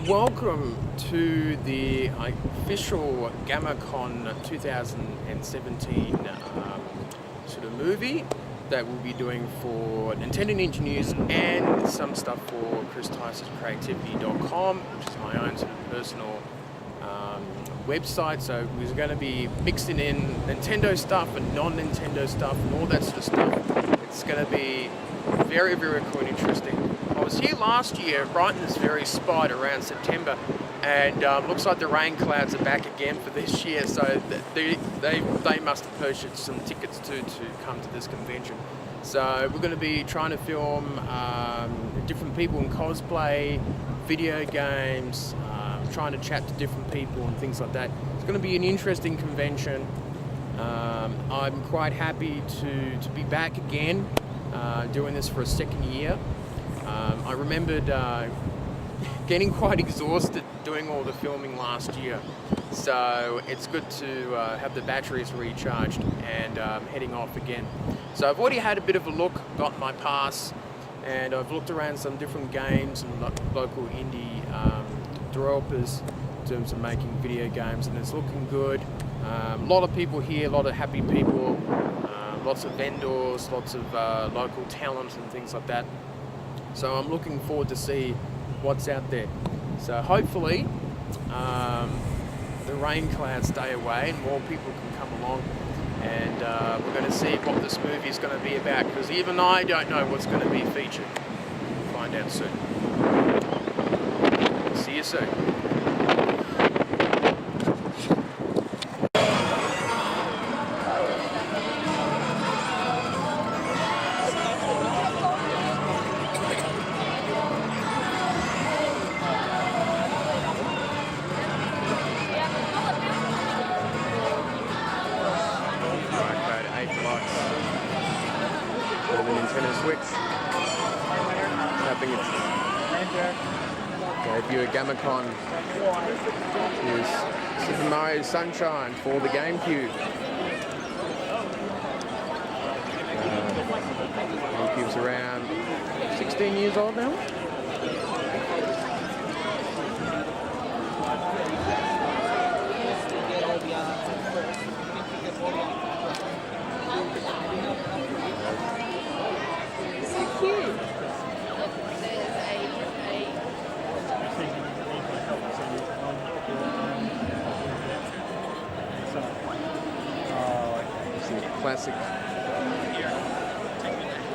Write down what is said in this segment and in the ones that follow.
Welcome to the official GAMMA.CON 2017 sort of movie that we'll be doing for Nintendo Ninja News and some stuff for ChrisTysonCreativity.com, which is my own sort of personal website. So we're going to be mixing in Nintendo stuff and non-Nintendo stuff and all that sort of stuff. It's going to be very, very cool and interesting. I was here last year, right in this very spot around September, and looks like the rain clouds are back again for this year. So they must have purchased some tickets to come to this convention. So we're going to be trying to film different people in cosplay, video games, trying to chat to different people and things like that. It's going to be an interesting convention. I'm quite happy to be back again, doing this for a second year. I remembered getting quite exhausted doing all the filming last year, so it's good to have the batteries recharged and heading off again. So I've already had a bit of a look, got my pass, and I've looked around some different games and local indie developers in terms of making video games, and it's looking good. A lot of people here, a lot of happy people, lots of vendors, lots of local talent and things like that. So I'm looking forward to see what's out there. So hopefully the rain clouds stay away and more people can come along, and we're going to see what this movie is going to be about, because even I don't know what's going to be featured. We'll find out soon. See you soon. The Nintendo Switch, having its debut at GAMMA.CON is Super Mario Sunshine for the GameCube. GameCube's around 16 years old now. Classic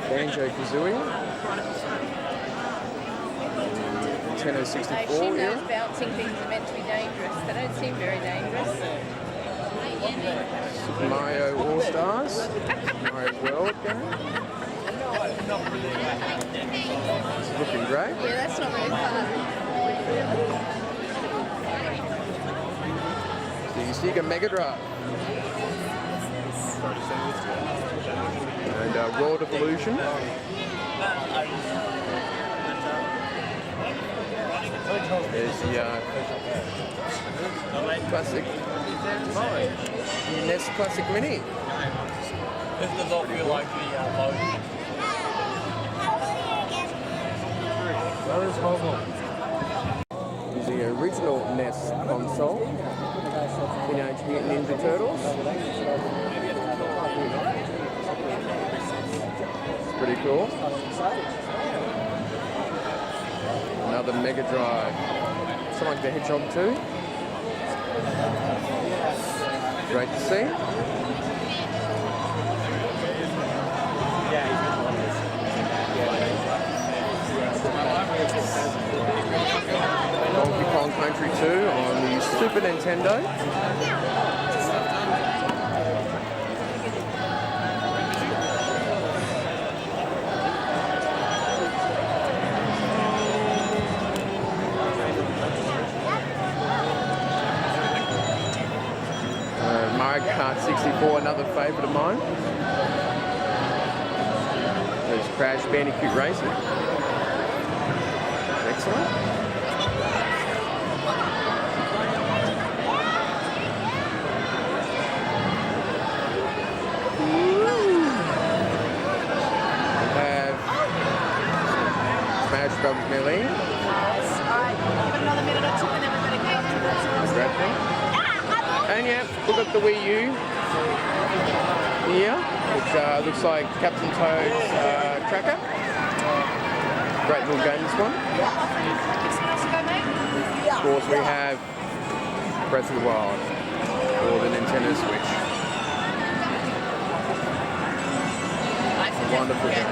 Banjo-Kazooie, Nintendo 64. I assume those bouncing things are meant to be dangerous. They don't seem very dangerous. Super Mario All-Stars, Mario World game. This is looking great. Yeah, that's not very fun. The Sega Mega Drive. And World of Illusion. There's the classic NES Classic Mini. This does all feel like Using the original NES console, Teenage Mutant Ninja Turtles. It's pretty cool. Another Mega Drive. Sonic the Hedgehog 2. Great to see. Donkey Kong Country 2 on the Super Nintendo. Mario Kart 64, another favourite of mine. There's Crash Bandicoot Racing. Excellent. We have Smash Bros. Melee. Give it another minute or two and then we're going to go to the Great thing. And yeah, look at the Wii U here, which looks like Captain Toad's tracker. Great little game, this one. Of course, we have Breath of the Wild for the Nintendo Switch. Wonderful game.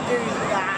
Do that.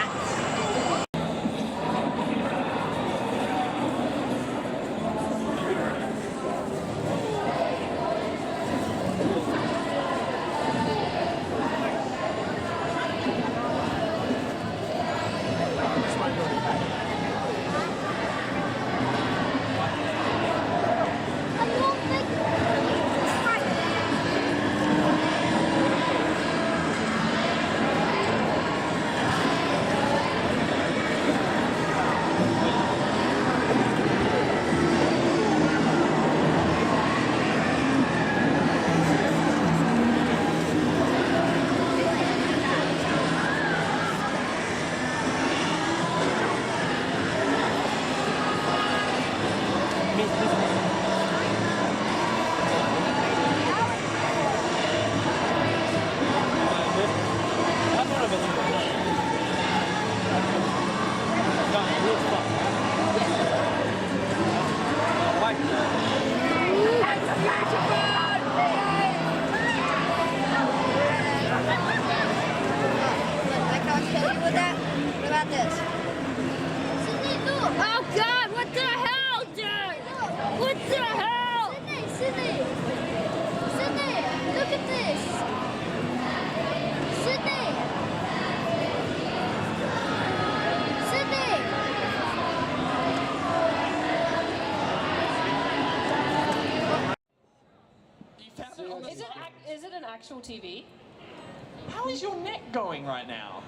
Is it an actual TV? How is your neck going right now?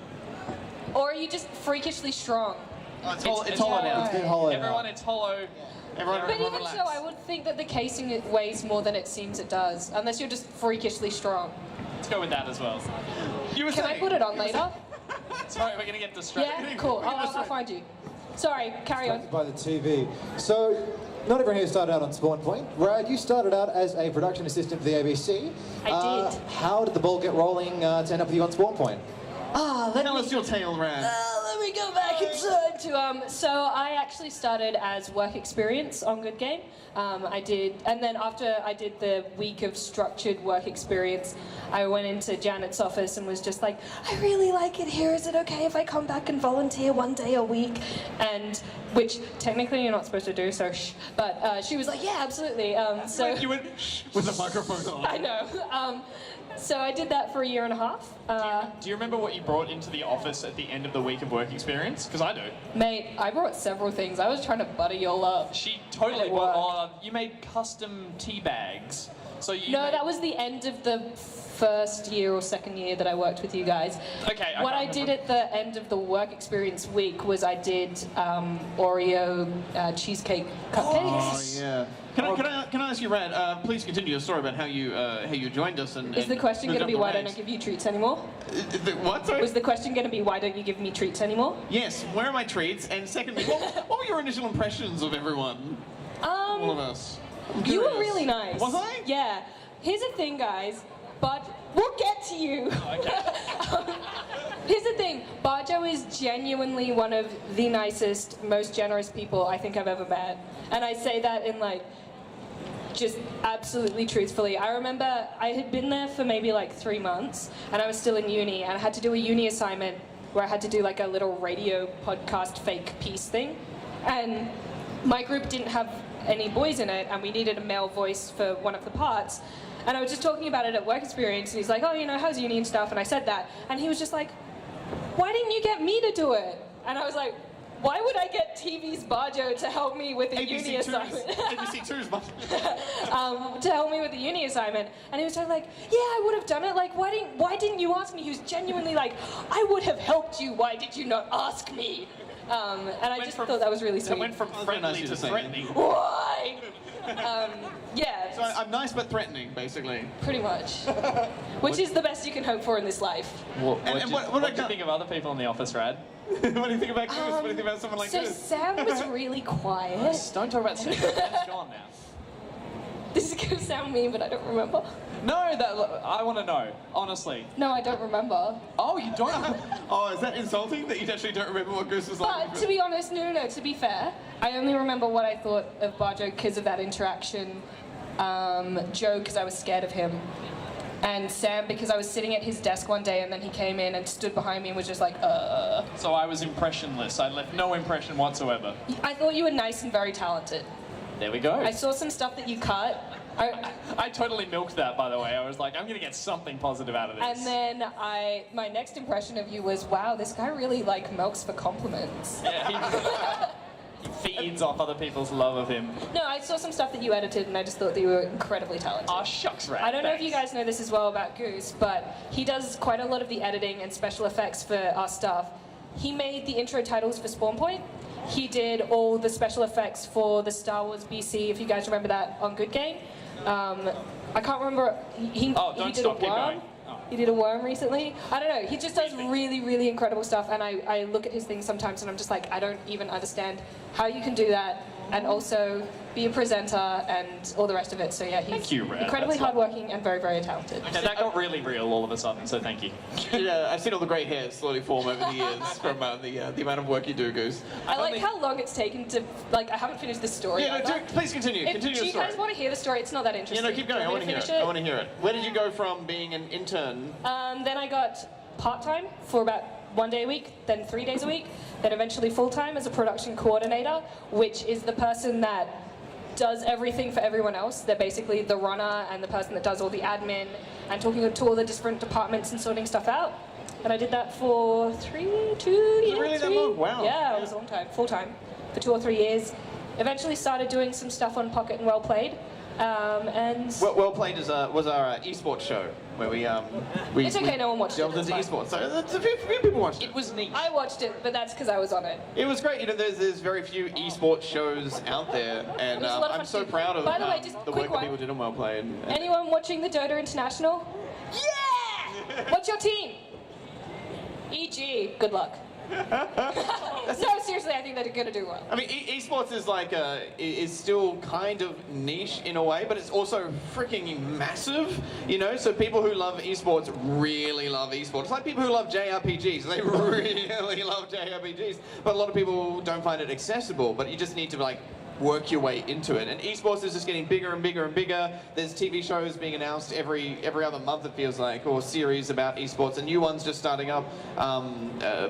Or are you just freakishly strong? Oh, it's hollow now. It's been hollow now. Everyone, it's hollow. Everyone, But even relax. so, I would think that the casing weighs more than it seems it does, unless you're just freakishly strong. Let's go with that as well. You were Can I saying- put it on later? Sorry, we're gonna get distracted. Yeah, cool. I'll find you. Sorry, carry on. By the TV. So, not everyone here started out on Spawn Point. Brad, you started out as a production assistant for the ABC. I did. How did the ball get rolling to end up with you on Spawn Point? Tell us your tale, Rad. Let me go back in time to so I actually started as work experience on Good Game. And then after I did the week of structured work experience, I went into Janet's office and was just like, I really like it here. Is it okay if I come back and volunteer one day a week? And which technically you're not supposed to do, so shh. But she was like, yeah, absolutely. So You went shh with the microphone on. I know. So I did that for a year and a half. Do you remember what you brought into the office at the end of the week of work experience? Because I do. Mate, I brought several things. I was trying to butter you all up. She totally It brought worked. on. You made custom tea bags. So you No, made, that was the end of the first year or second year that I worked with you guys. Okay. What I can't did remember. at the end of the work experience week was I did Oreo cheesecake cupcakes. Oh yeah. Can I ask you, Rad? Please continue your story about how you joined us and. Is the question going to be why don't I I give you treats anymore? What? Sorry? Was the question going to be why don't you give me treats anymore? Yes. Where are my treats? And secondly, what were your initial impressions of everyone? All of us. I'm You were curious. really nice. Was I? Yeah. Here's the thing, guys. But we'll get to you. Okay. Here's the thing. Barjo is genuinely one of the nicest, most generous people I think I've ever met. And I say that in like, just absolutely truthfully. I remember I had been there for maybe like 3 months and I was still in uni and I had to do a uni assignment where I had to do like a little radio podcast fake piece thing. And my group didn't have any boys in it and we needed a male voice for one of the parts. And I was just talking about it at work experience and he's like, oh, you know, how's uni and stuff? And I said that. And he was just like, why didn't you get me to do it? And I was like, why would I get TV's Barjo to help me with a uni assignment? ABC2's To help me with the uni assignment. And he was just like, yeah, I would have done it. Like, why didn't you ask me? He was genuinely like, I would have helped you. Why did you not ask me? And I just thought that was really sweet. It went from friendly to threatening. Why? Yeah, So I'm nice but threatening, basically. pretty much. Which is the best you can hope for in this life. What do you think of other people in the office, Rad? What do you think about Goose? What do you think about someone like So Goose? Sam was really quiet. Don't talk about Sam. Sam's gone now. This is going to sound mean, but I don't remember. No, I want to know, honestly. No, I don't remember. Oh, you don't? Oh, is that insulting that you actually don't remember what Goose was like? But to be honest, no, to be fair, I only remember what I thought of Barjo because of that interaction. Joe, because I was scared of him. And Sam, because I was sitting at his desk one day and then he came in and stood behind me and was just like, So I was impressionless. I left no impression whatsoever. I thought you were nice and very talented. There we go. I saw some stuff that you cut. I totally milked that, by the way. I was like, I'm going to get something positive out of this. And then my next impression of you was, wow, this guy really like milks for compliments. Yeah, he feeds off other people's love of him. No, I saw some stuff that you edited and I just thought that you were incredibly talented. Oh, shucks, Rad. I don't know if you guys know this as well about Goose, but he does quite a lot of the editing and special effects for our stuff. He made the intro titles for Spawn Point. He did all the special effects for the Star Wars BC, if you guys remember that on Good Game. I can't remember. He did stop, a keep worm. going. He did a worm recently. I don't know. He just does really, really incredible stuff. And I look at his things sometimes and I'm just like, I don't even understand how you can do that and also be a presenter and all the rest of it. So yeah, he's Thank you, Rad. incredibly That's hardworking and very, very talented. Okay, that got really real all of a sudden, so thank you. Yeah, I've seen all the grey hairs slowly form over the years from the amount of work you do, Goose. I like how long it's taken to, like, I haven't finished this story. Yeah, no, please continue. Do Continue the you story. guys want to hear the story? It's not that interesting. Yeah, no, keep going. I want to hear it. I want to hear it. Where did you go from being an intern? Then I got part-time for about 1 day a week, then 3 days a week, then eventually full-time as a production coordinator, which is the person that does everything for everyone else. They're basically the runner and the person that does all the admin and talking to all the different departments and sorting stuff out. And I did that for 2 years. Really that long? Wow. Yeah, it was a long time, full-time, for 2 or 3 years. Eventually started doing some stuff on Pocket and Well Played. And Well Played was our esports show where we it's okay, no one watched it. delved into That's esports. So a few people watched it. It was neat. I watched it, but that's because I was on it. It was great. You know, there's very few esports shows out there, and It was a lot of I'm fun so too. proud of By the way, just the quick work that one. people did on Well Played. Anyone watching the Dota International? Yeah! What's your team? EG. Good luck. No, seriously, I think they're going to do well. I mean, esports is like is still kind of niche in a way, but it's also freaking massive. You know, so people who love esports really love esports. Like people who love JRPGs, they really love JRPGs. But a lot of people don't find it accessible. But you just need to like work your way into it. And esports is just getting bigger and bigger and bigger. There's TV shows being announced every other month, it feels like, or series about esports, and new ones just starting up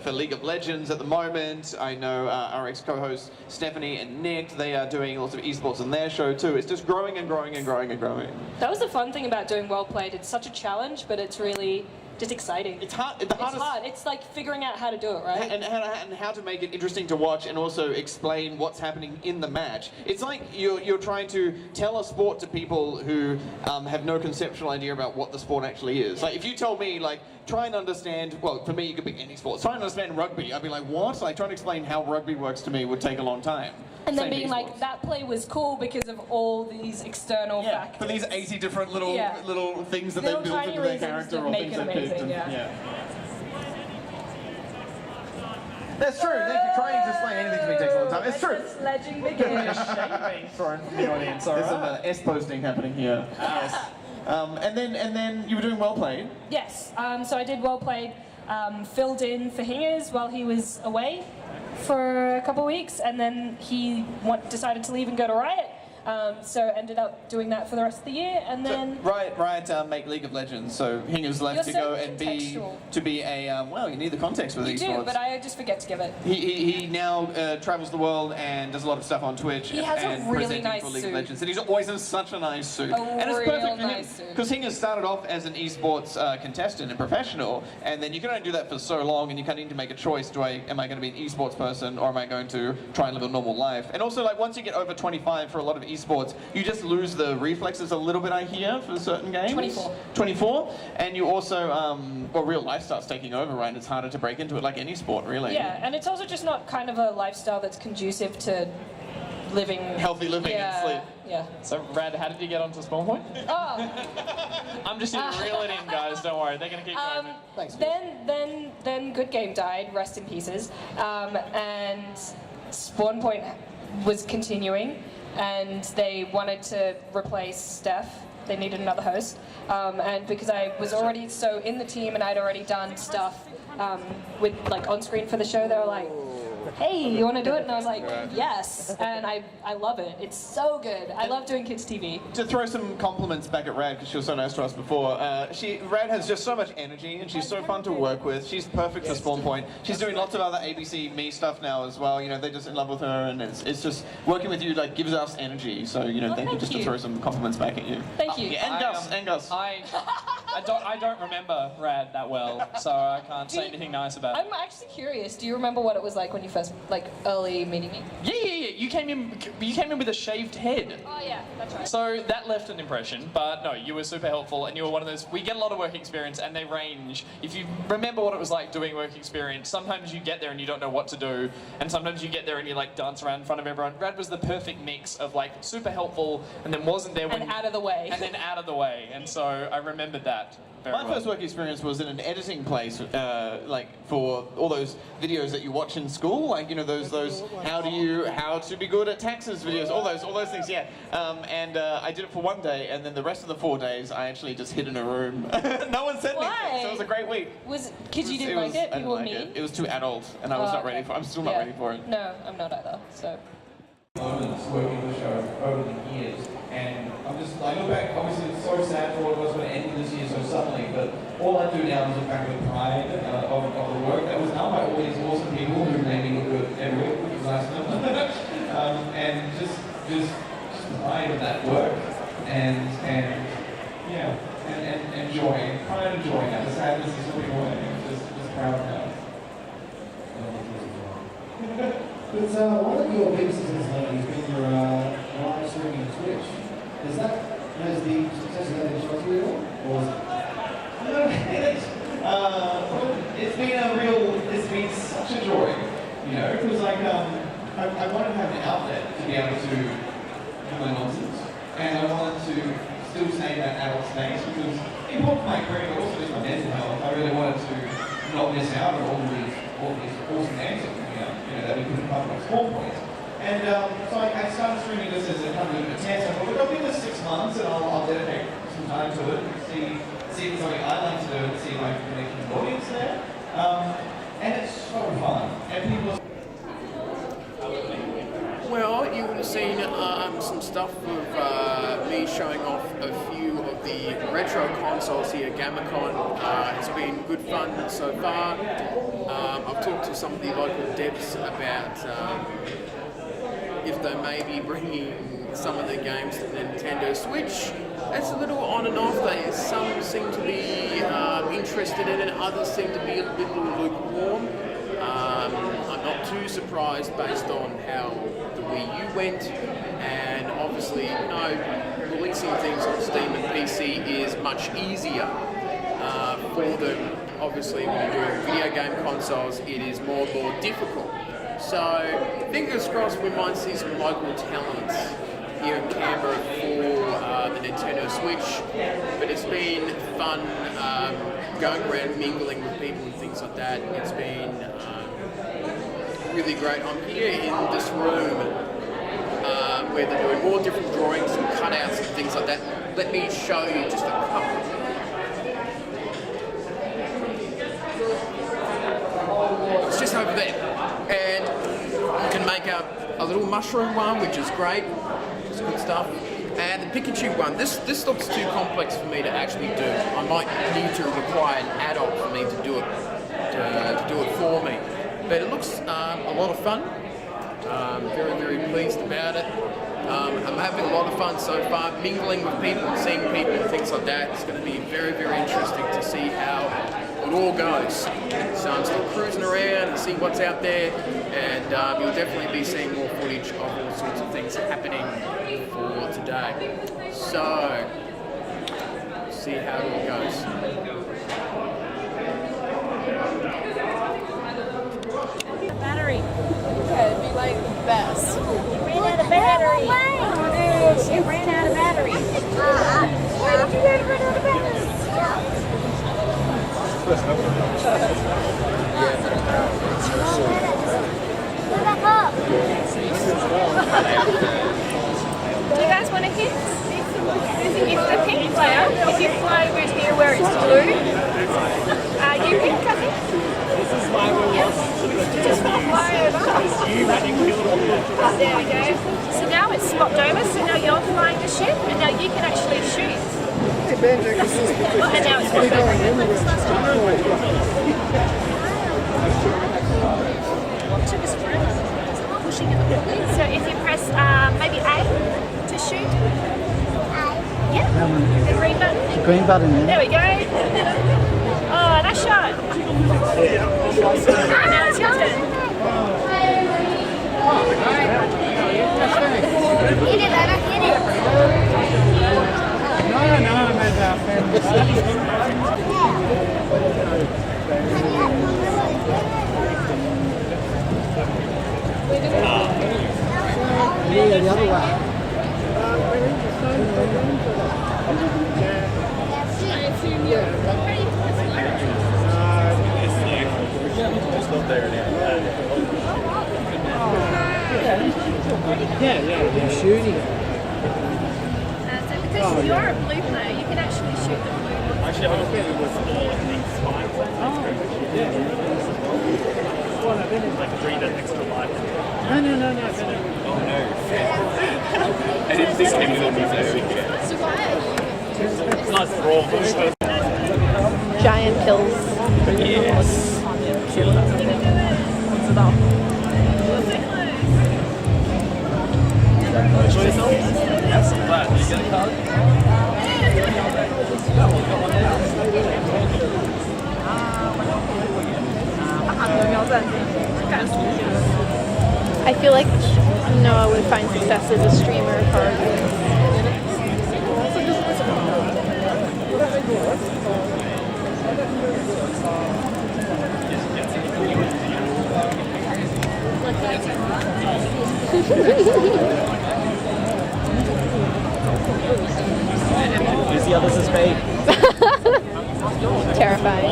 for League of Legends at the moment. I know our ex-co-hosts Stephanie and Nick, they are doing lots of esports on their show too. It's just growing and growing and growing and growing. That was the fun thing about doing Well Played. It's such a challenge, but it's really just exciting. It's hard. It's hard. It's like figuring out how to do it, right? And how to make it interesting to watch and also explain what's happening in the match. It's like you're trying to tell a sport to people who have no conceptual idea about what the sport actually is. Like if you told me, like, try and understand, well, for me it could be any sport. Try and understand rugby. I'd be like, what? Like trying to explain how rugby works to me would take a long time. And then Same being esports. like, that play was cool because of all these external Yeah, factors. for these 80 different little things that Little they built tiny into their reasons character that or make things it they picked. amazing, And, yeah. That's true. Trying to explain anything to me takes a long time. It's true. Sledging begins. Being thrown from the audience, There's some S posting happening here. Yes. And then you were doing Well Played. Yes, so I did Well Played, filled in for Hingers while he was away for a couple of weeks, and then he decided to leave and go to Riot. So ended up doing that for the rest of the year, and then... So, Riot make League of Legends, so Hinger's left You're to so go and be a, well, you need the context for You these do, sports. but I just forget to give it. He now travels the world and does a lot of stuff on Twitch He has a and really presenting nice for League suit. of Legends. And he's always in such a nice suit. And it's real perfect for nice him. suit. Because Hinger started off as an esports contestant and professional, and then you can only do that for so long, and you kind of need to make a choice. Am I going to be an esports person, or am I going to try and live a normal life? And also, like, once you get over 25 for a lot of esports, you just lose the reflexes a little bit, I hear, for certain games. 24. 24. And you also, well, real life starts taking over, right? And it's harder to break into it like any sport, really. Yeah, and it's also just not kind of a lifestyle that's conducive to living. Healthy living and sleep. Yeah. So, Rad, how did you get onto Spawn Point? Oh. I'm just here to reel it in, guys. Don't worry, they're gonna keep going. Thanks. Then Good Game died. Rest in pieces. And Spawn Point was continuing, and they wanted to replace Steph. They needed another host, and because I was already so in the team and I'd already done stuff with like on screen for the show, they were like, "Hey, you want to do it?" And I was like, "Yes," and I love it. It's so good. I love doing kids TV. To throw some compliments back at Rad, because she was so nice to us before, Rad has just so much energy and she's so fun to work with. She's perfect for Spawn Point. She's doing lots of other ABC Me stuff now as well. You know, they're just in love with her, and it's just working with you like gives us energy. So you know, thank you just to throw some compliments back at you. Thank you. Yeah, and Gus. I don't remember Rad that well, so I can't say anything nice about it. I'm actually curious. Do you remember what it was like when you first, like, early meeting me? Yeah. You came in with a shaved head. Oh yeah, that's right. So that left an impression, but no, you were super helpful, and you were one of those. We get a lot of work experience, and they range. If you remember what it was like doing work experience, sometimes you get there and you don't know what to do, and sometimes you get there and you like dance around in front of everyone. Rad was the perfect mix of like super helpful, and then wasn't there when And out of the way. and then out of the way, and so I remembered that very My well. first work experience was in an editing place, like for all those videos that you watch in school, like you know those how to be good at taxes videos, all those things, yeah. And I did it for one day, and then the rest of the 4 days I actually just hid in a room. No one said anything, so it was a great week. Because you didn't like it? I didn't People were like mean? it. It was too adult, and I was not ready okay. for. I'm still not ready for it. No, I'm not either. So. Moments working the show over the years, and I look back, obviously it's so sad for all of us when it ended this year so suddenly, but all I do now is look back with pride of the work that was done by all these awesome people who made me look good every week, which was nice of them. And just pride of that work, and yeah, and joy, pride and joy now. The sadness is slipping away, just proud now. But one of your big successes lately has been your live streaming on Twitch. Has the success of that been shocking you at all? Or it's been such a joy, you know, because like, I wanted to have an outlet to be able to do my nonsense, and I wanted to still stay in that adult space, because important for my career, but also just my mental health. I really wanted to not miss out on all these awesome dancing, that we couldn't cover at Spawn Point. And so I started streaming this as a kind of a test. I thought, look, I'll do this 6 months and I'll dedicate some time to it, see if it's something I like to do, and see if I can connect with an audience there. And it's so fun. And people Well, you would have seen some stuff of me showing off a few of the retro consoles here at GAMMA.CON. It's been good fun so far. I've talked to some of the local devs about if they may be bringing some of the games to the Nintendo Switch. It's a little on and off. Some seem to be interested in it, others seem to be a little lukewarm. I'm not too surprised based on how the Wii U went, and obviously, releasing things on Steam and PC is much easier for them. Obviously, when you're doing video game consoles, it is more difficult. So, fingers crossed we might see some local talents here in Canberra for the Nintendo Switch. But it's been fun going around mingling with people and things like that. It's been really great. I'm here in this room where they're doing more different drawings and cutouts and things like that. Let me show you just a couple. It's just over there, and you can make a little mushroom one, which is great. It's good stuff. And the Pikachu one, this looks too complex for me to actually do. I might need to require an adult for me to do it for me. But it looks a lot of fun. Very, very pleased about it. I'm having a lot of fun so far, mingling with people and seeing people and things like that. It's going to be very, very interesting to see how it all goes. So I'm still cruising around and seeing what's out there, and you'll definitely be seeing more footage of all sorts of things happening for today. So, see how it all goes. Battery. Okay, it'd be like the best. Ran out of battery. She ran out of battery. Why did you guys run out of battery? Back up. Do you guys want a hint? It's the pink player. If you fly over here where it's blue, you pick, I think. This is my one. Yes. Just fly over. There we go. So now it's swapped over, so now you're flying the ship, and now you can actually shoot. And now it's swapped over again. So if you press maybe A to shoot. Yeah, the green button. The green button, yeah. There we go. Oh, nice shot. Now it's your turn. Hit it, Anna, hit it. No, mate, our family. Yeah, the other way. It's not there now. Yeah, you're shooting. So because you're a blue player, you can actually shoot the blue. Actually, I was thinking it was more like an inspired like breathe an extra life. No. Oh no. I didn't think anyone would know. So why are It's nice raw. giant pills? Yes. Killer. What's it off? That's glad. You get a card? I feel like Noah would find success as a streamer if our Use the others as bait. terrifying.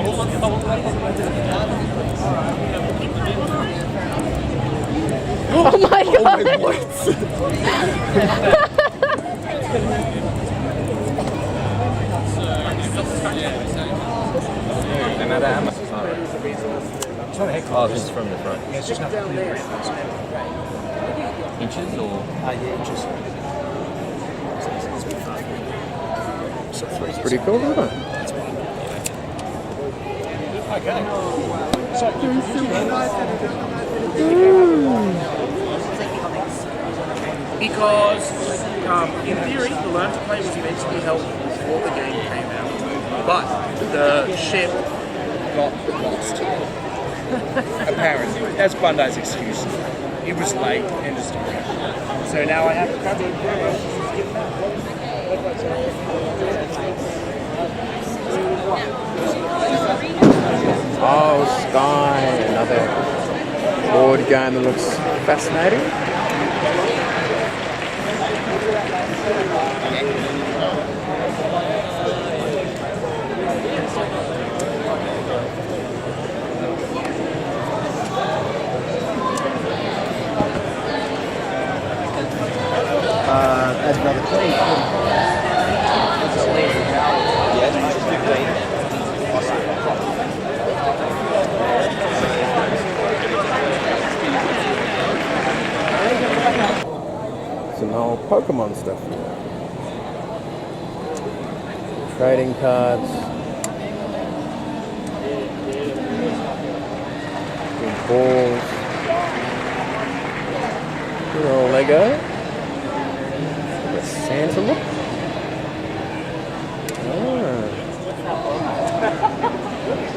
Oh my god! Another Amazon. Oh, this is from the front. Yeah, it's just not down there. Inches or? Yeah, inches. Pretty cool, isn't it? Okay. So, because in theory, the Learn to Play was eventually held before the game came out, but the ship got lost. Apparently, that's Bandai's excuse. It was late, end of story. So now I have to come in. Oh, Sky, another board game that looks fascinating. add another 20. Some old Pokemon stuff. Trading cards. Good balls. Good old Lego. The Santa look.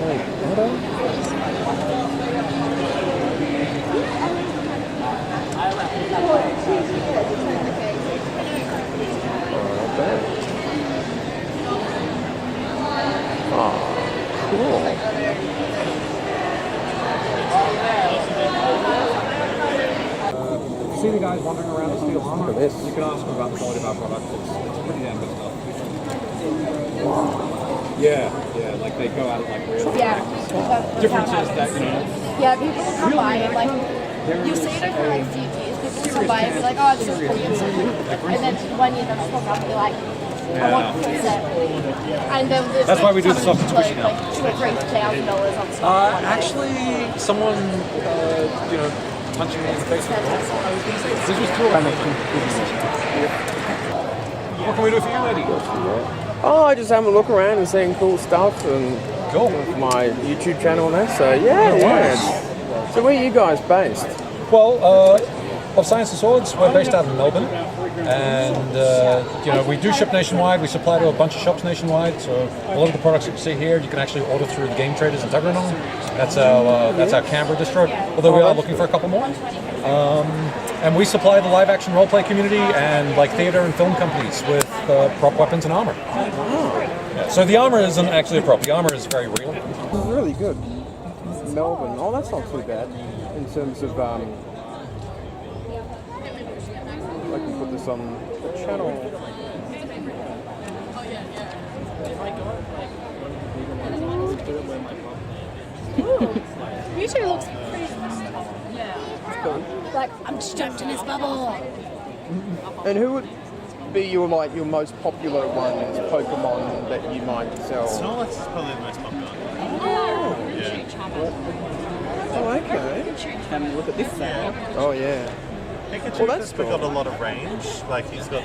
Wait, what else? Oh, cool. guys wandering around the steel armor. Look at this. You can ask them about the quality of our product. It's pretty damn good stuff. Yeah, like they go out like really. Yeah. Differences that, you know. Yeah, people will come by and like, you see it over like a few years, people will come by and be like, oh, it's just pretty and then 1 year they'll just come up and be like, I want the full set. And then That's why we do the soft subscription now. like $2,000 or $3,000 on stuff. Actually, someone, you know, punching me in the face. This was cool. What can we do for you, Eddie? Oh, I just having a look around and seeing cool stuff and my YouTube channel and that. So yeah. So where are you guys based? Well, of Science and Swords, we're based out of Melbourne, and you know, we do ship nationwide. We supply to a bunch of shops nationwide. So a lot of the products that you see here, you can actually order through the Game Traders and Tegrenon. That's our Canberra distro. Although we are looking for a couple more. And we supply the live action roleplay community and like theater and film companies with prop weapons and armor. Yeah, so the armor isn't actually a prop. The armor is very real. Really good. Melbourne. Oh, that's not too bad in terms of. I can put this on the channel. You two looks pretty. Like, I'm just jumped in this bubble. And who would be your most popular one as Pokemon that you might sell? Snorlax is probably the most popular. Oh, okay. Have a look at this side. Oh, yeah. Pikachu Well, that's has cool. got a lot of range. Like he's got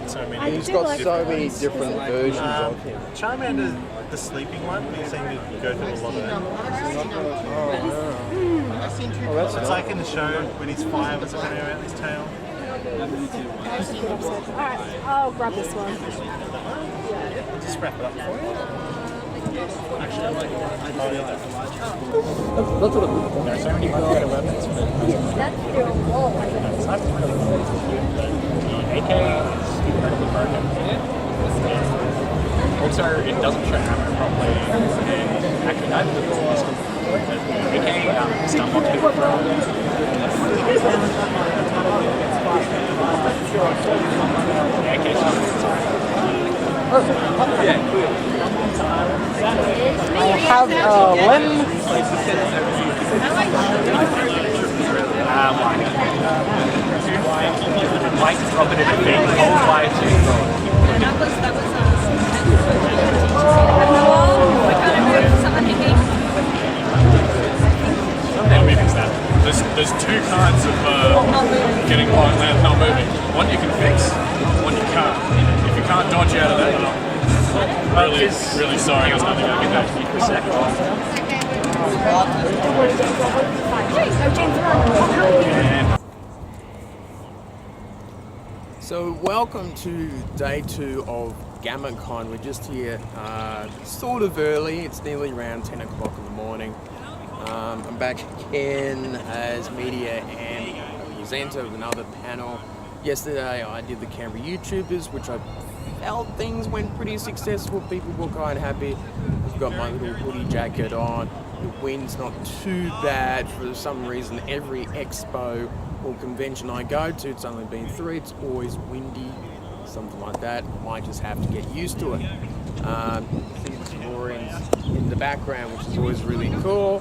so many. He's got so many different versions of him. Charmander, the sleeping one, we seem to go through a lot of them. Oh, that's It's like in the show when his fire was coming around his tail. Alright, I'll grab this one. Just wrap it up for you. Actually, That's what it looks like. There's so many better weapons. That's their wall. AK is incredibly broken. Also, it doesn't show ammo properly. And actually, neither does the system. AK stun blocks people from. AK I have Len. Mike drop it in the big old fire There's two kinds of getting blind land not moving. One you can fix, one you can't. If you can't dodge out of that, really sorry, there's nothing I can do for a second. So welcome to day 2 of GAMMA.CON. We're just here sort of early. It's nearly around 10 o'clock in the morning. I'm back again as media and presenter of another panel. Yesterday I did the Canberra YouTubers, which I felt things went pretty successful. People were quite happy. I've got my little hoodie jacket on. The wind's not too bad. For some reason, every expo or convention I go to, it's only been 3, it's always windy, something like that. I might just have to get used to it. See the drawings in the background, which is always really cool.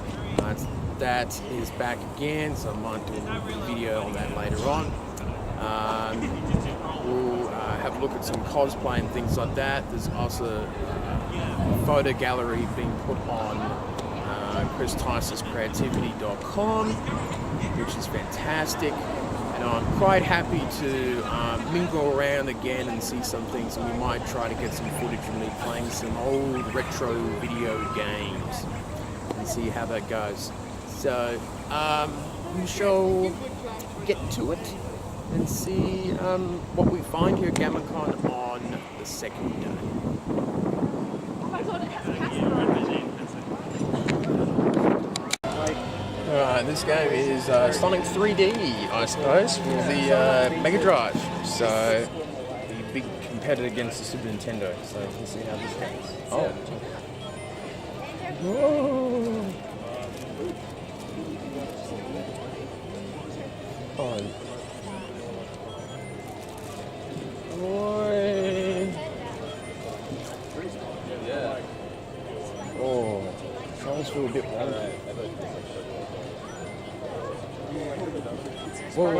That is back again, so I might do a video on that later on. We'll have a look at some cosplay and things like that. There's also a photo gallery being put on ChrisTyson'sCreativity.com, which is fantastic. And I'm quite happy to mingle around again and see some things, and we might try to get some footage of me playing some old retro video games and see how that goes. So we shall get to it and see what we find here at GAMMA.CON on the second day. Alright, this game is Sonic 3D, I suppose, for the Mega Drive. So, the big competitor against the Super Nintendo. So, we'll see how this goes. Oh. Whoa. Oh. Boy. Yeah. Oh, controls feel a bit wonky. Whoa.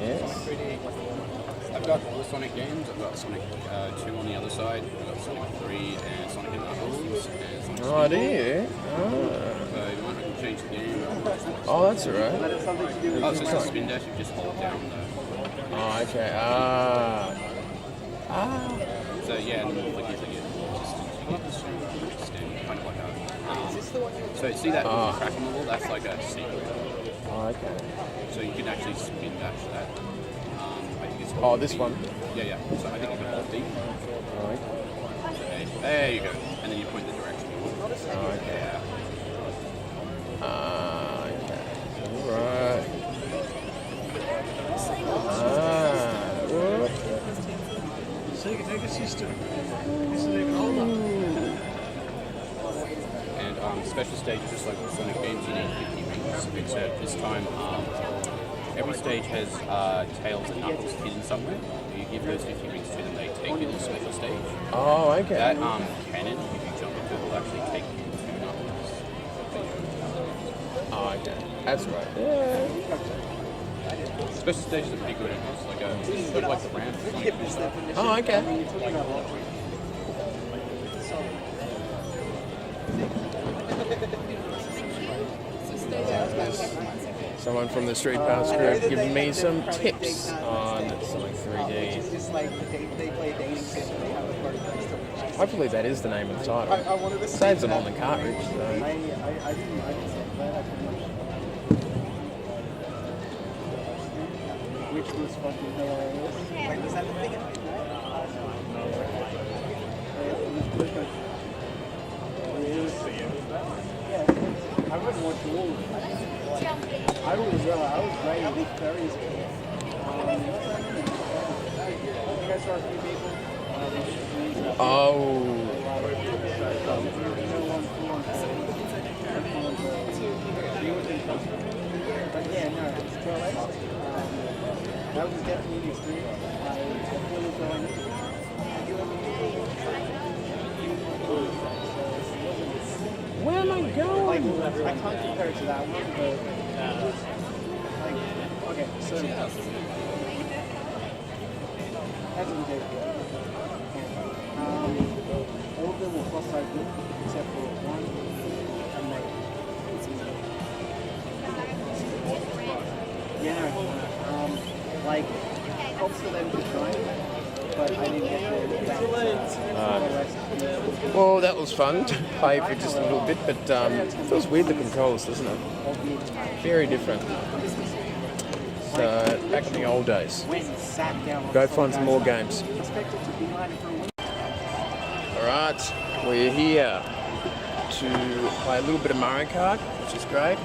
Yes. I've got all the Sonic games. I've got Sonic 2 on the other side. I've got Sonic 3 and Sonic and Knuckles and Sonic Oh, do Speedball. you? So you want to change the game? Oh, that's alright. Oh, so it's a spin dash. You just hold down the... Oh, okay. So yeah, and then click it, just stand kind of like that. So see that crack in the wall? That's like a secret. Oh, okay. So you can actually spin dash that. I think it's Oh, this one? Yeah, yeah. So I think you can hold D. Oh, okay. So there you go. And then you point the direction you want. Oh, okay. Yeah. Okay. Alright. Sega System. This is even older. And special stages, just like the Sonic games, you need 50 rings. Except this time, every stage has Tails and Knuckles hidden somewhere. You give those 50 rings to them, they take you to the special stage. Oh, okay. That cannon, if you jump into it, will actually take you to Knuckles. Oh, okay. That's right. Yeah. Special stages are pretty good. It's like a sort of like the ramp. Oh, okay. Someone from the Street Pass group giving me some tips on Sonic 3D. Hopefully that is the name of the title. Saves them on the cartridge. Which was fucking hilarious. Like, was that the thing? Yeah, I wouldn't watch all of it. I was ready with fairies. You guys saw a few people? Oh. But yeah, no, it's that was definitely an experience. I really going into it. Where am I going? Like, I can't compare it to that one, but like, okay, so that's what we did. All of them were cross-side good, except for one, and like, helps for them to join, but I didn't get the Well, that was fun to play for just a little bit, but it feels weird, the controls, doesn't it? Very different. So, back in the old days. Go find some more games. Alright, we're here to play a little bit of Mario Kart, which is great.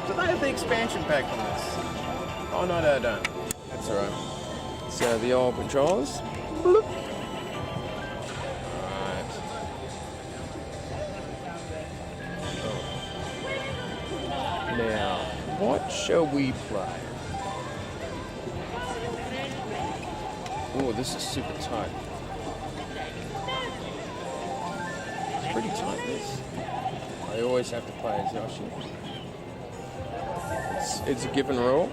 Do they have the expansion pack on this? Oh no, they don't. That's alright. So the old controls. Bloop. Alright. Oh. Now, what shall we play? Oh, this is super tight. It's pretty tight, this. I always have to play as Yoshi. It's a given rule.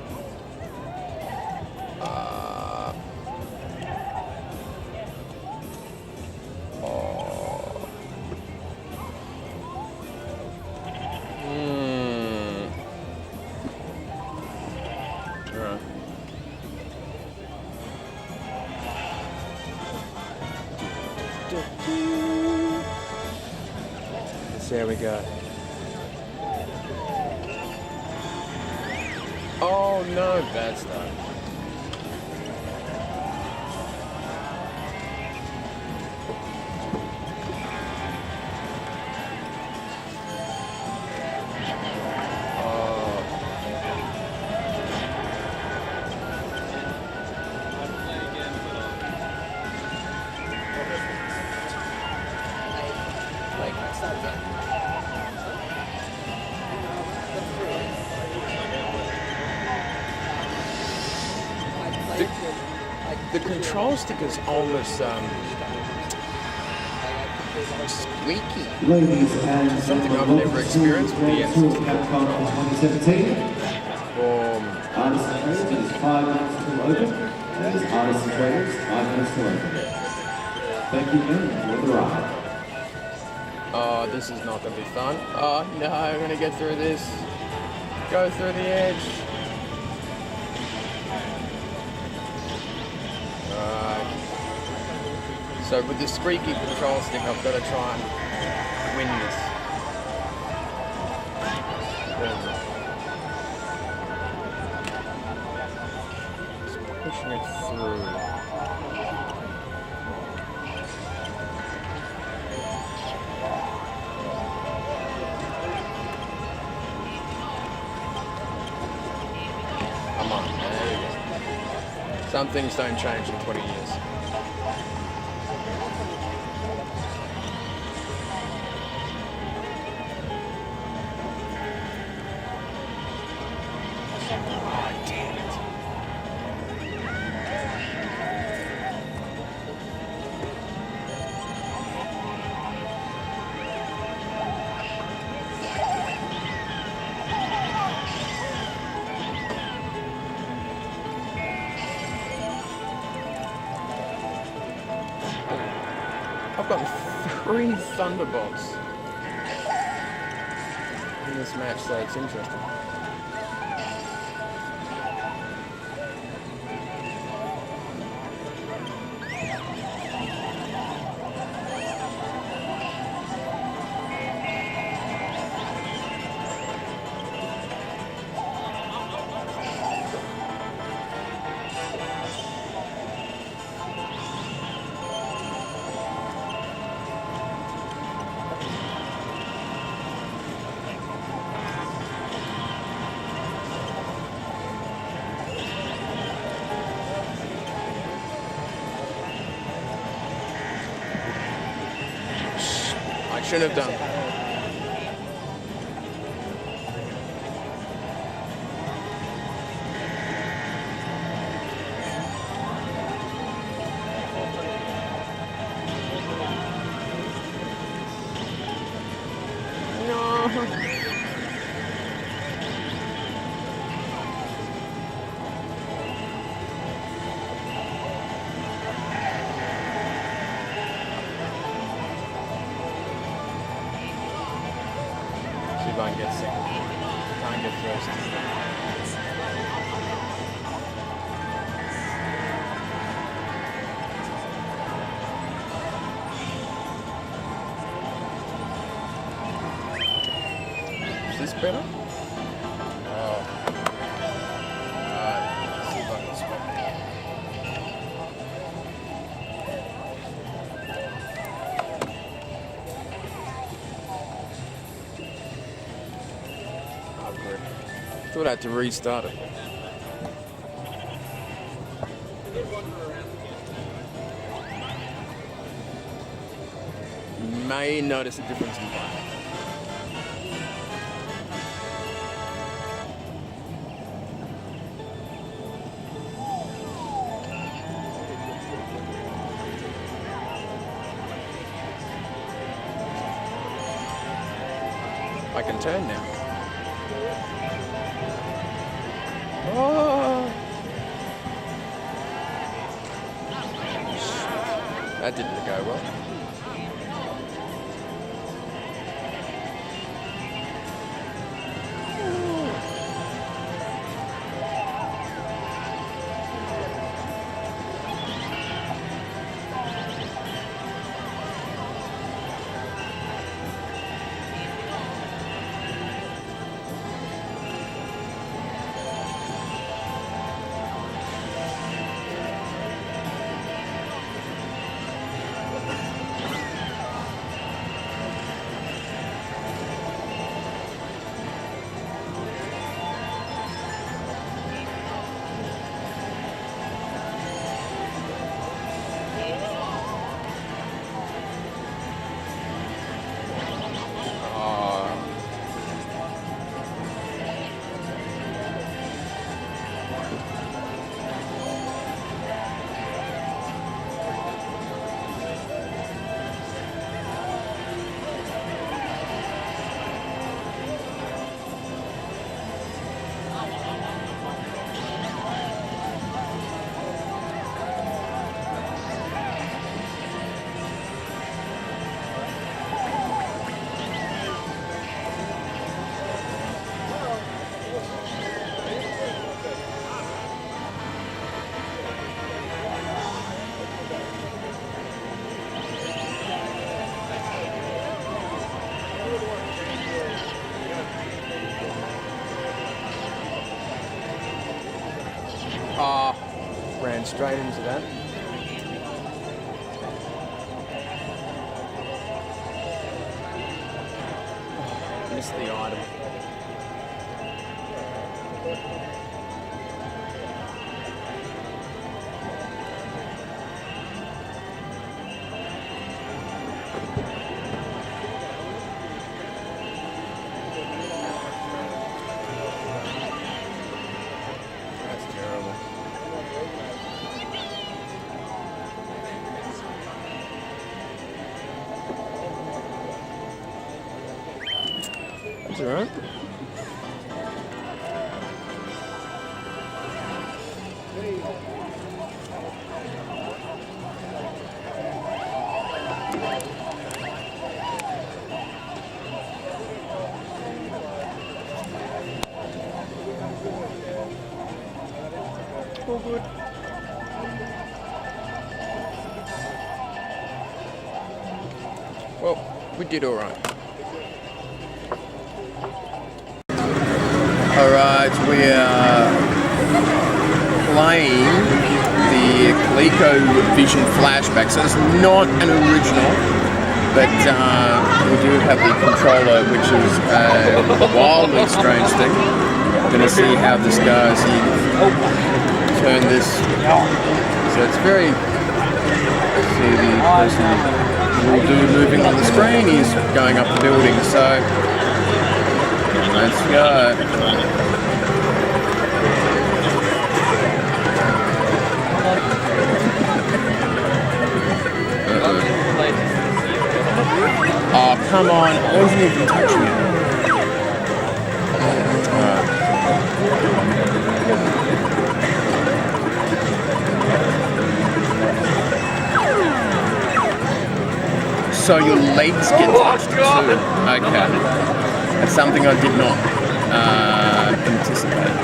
There we go. Oh no, bad stuff. The control stick is almost squeaky. Ladies and Something I've gentlemen, never experienced with the to GAMMA.CON 2017. Artists and Traders is 5 minutes till open, and this Artists and Traders 5 minutes till open. Thank you again for the ride. Oh, this is not going to be fun. Oh no, I'm going to get through this. Go through the edge. Alright. So with the squeaky control stick, I've got to try and win this. Just pushing it through. Come on, there we go. Some things don't change in 20 years. Oh, damn it. I've got 3 Thunderbolts in this match, so it's interesting. I shouldn't have done. See if I can get second. Can't get first. Is this better? Oh. Alright, let's see if I can spot it. Oh, great. Thought I had to restart it. You may notice a difference in time. I can turn now. Oh. That didn't go well. ran straight into that. Missed the item. That's terrible. That's all right. All good. Well, we did all right. All right, we are playing the ColecoVision flashback. So it's not an original, but we do have the controller, which is a wildly strange thing. We're going to see how this goes. Turn this, so it's very, see the person will do moving on the screen, he's going up the building, so let's go. Oh, come on, I wasn't even touching it. So your legs get touched too. Okay. That's something I did not anticipate.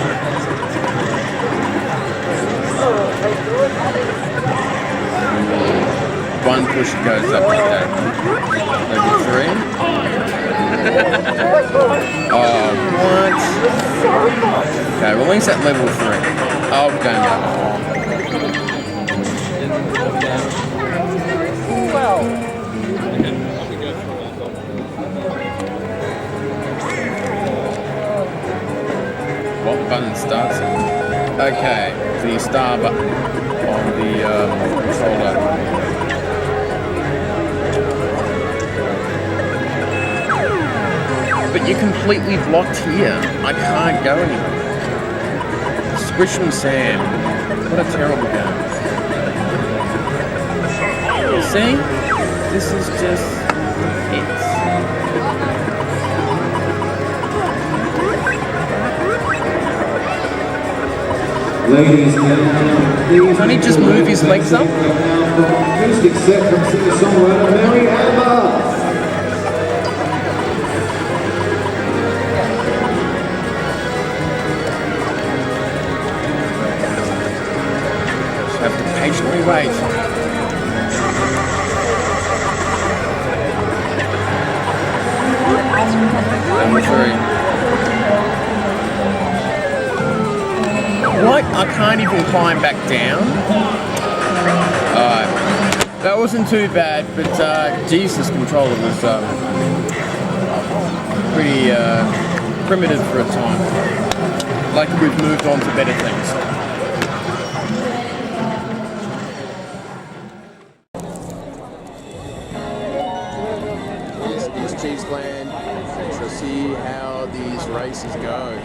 One push goes up like that. Level 3. Oh, what? Okay, release at level 3. Oh, go. What button starts it? Okay, the star button on the controller. But you're completely blocked here. I can't go anywhere. Squish and Sam. What a terrible game. See? This is just it. Ladies and gentlemen, Can he just move his legs up? Acoustic set from singer-songwriter Mary Amber. Just have to patiently wait. Number 3. What? I can't even climb back down? That wasn't too bad, but Jesus, controller was pretty primitive for a time. Like we've moved on to better things. This is Chiefs land, so see how these races go.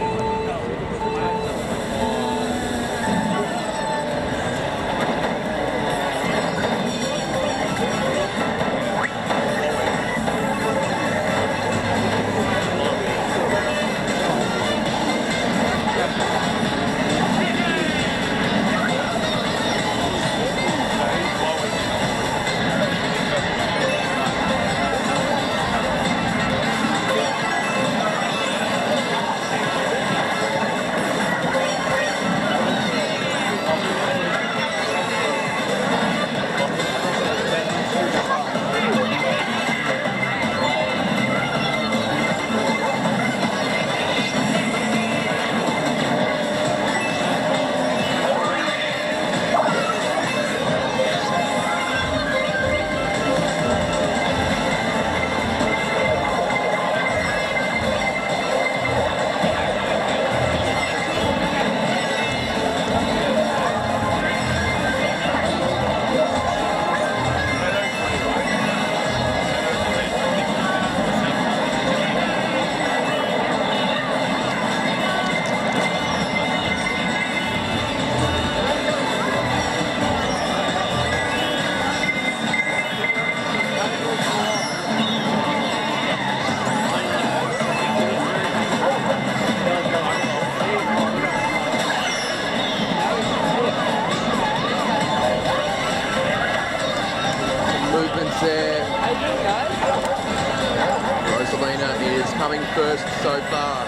first so far.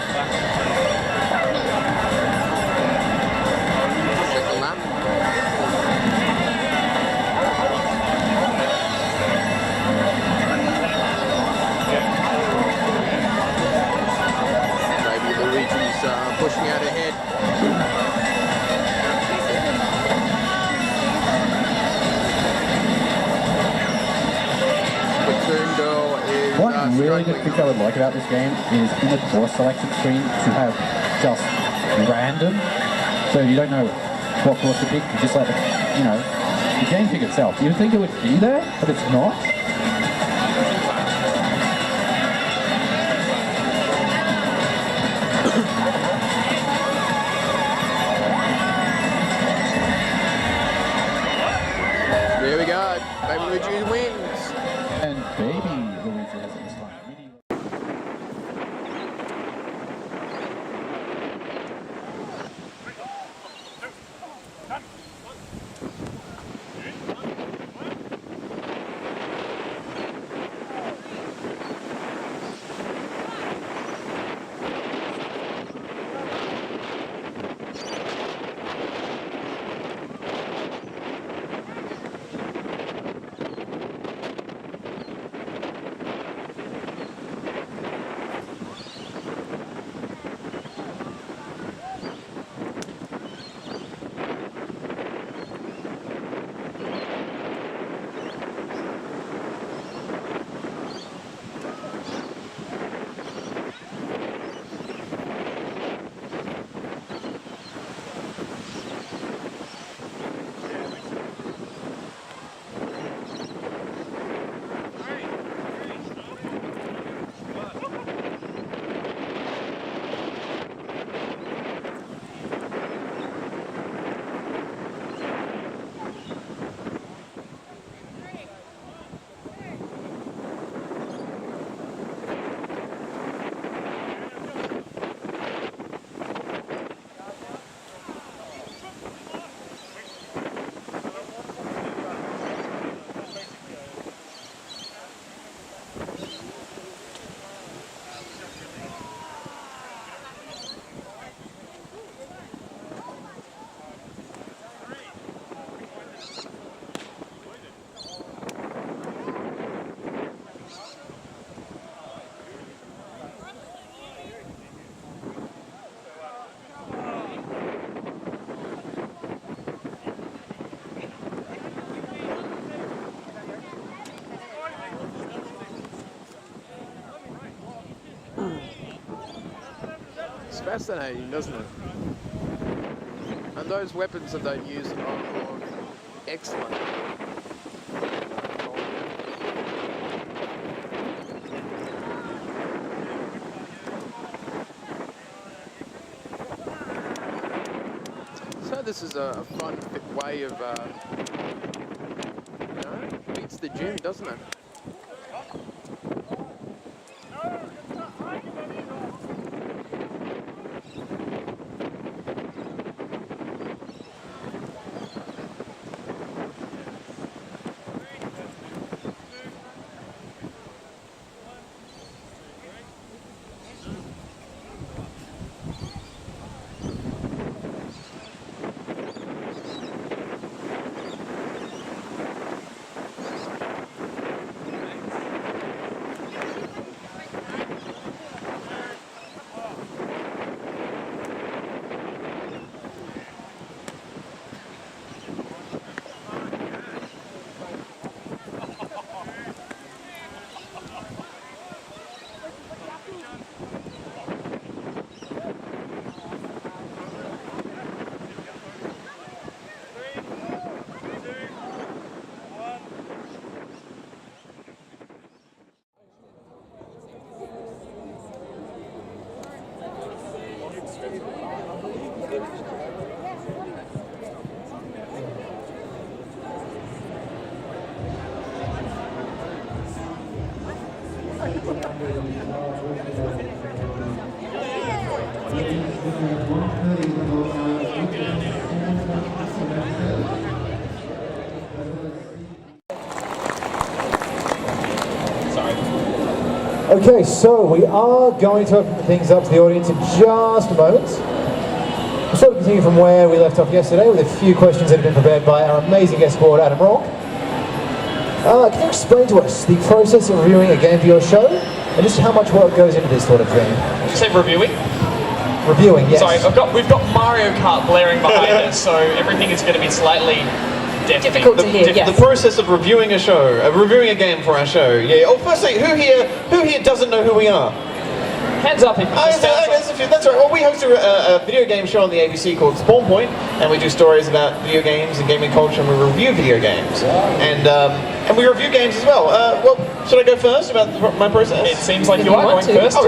Second lap. Maybe Luigi's pushing out ahead. One really good feature I would like about this game is in the course selection screen to have just random, so you don't know what course to pick, you just let the, you know, the game pick itself. You'd think it would be there, but it's not. There we go, Baby Luigi wins. And Baby Luigi has it this time. It's fascinating, doesn't it? And those weapons that they use are excellent. So this is a fun way of, you know, beats the gym, doesn't it? Okay, so we are going to open things up to the audience in just a moment. We'll sort of continue from where we left off yesterday with a few questions that have been prepared by our amazing guest board, Adam Rourke. Can you explain to us the process of reviewing a game for your show and just how much work goes into this sort of thing? You say reviewing? Reviewing, yes. Sorry, we've got Mario Kart blaring behind us, so everything is going to be slightly difficult to hear. Yes. The process of reviewing a show, reviewing a game for our show. Yeah. Oh, firstly, who here doesn't know who we are? Hands up if that's right. Well, we host a video game show on the ABC called Spawn Point, and we do stories about video games and gaming culture, and we review video games. And we review games as well. Well, should I go first about my process? It seems like you are going first. Oh,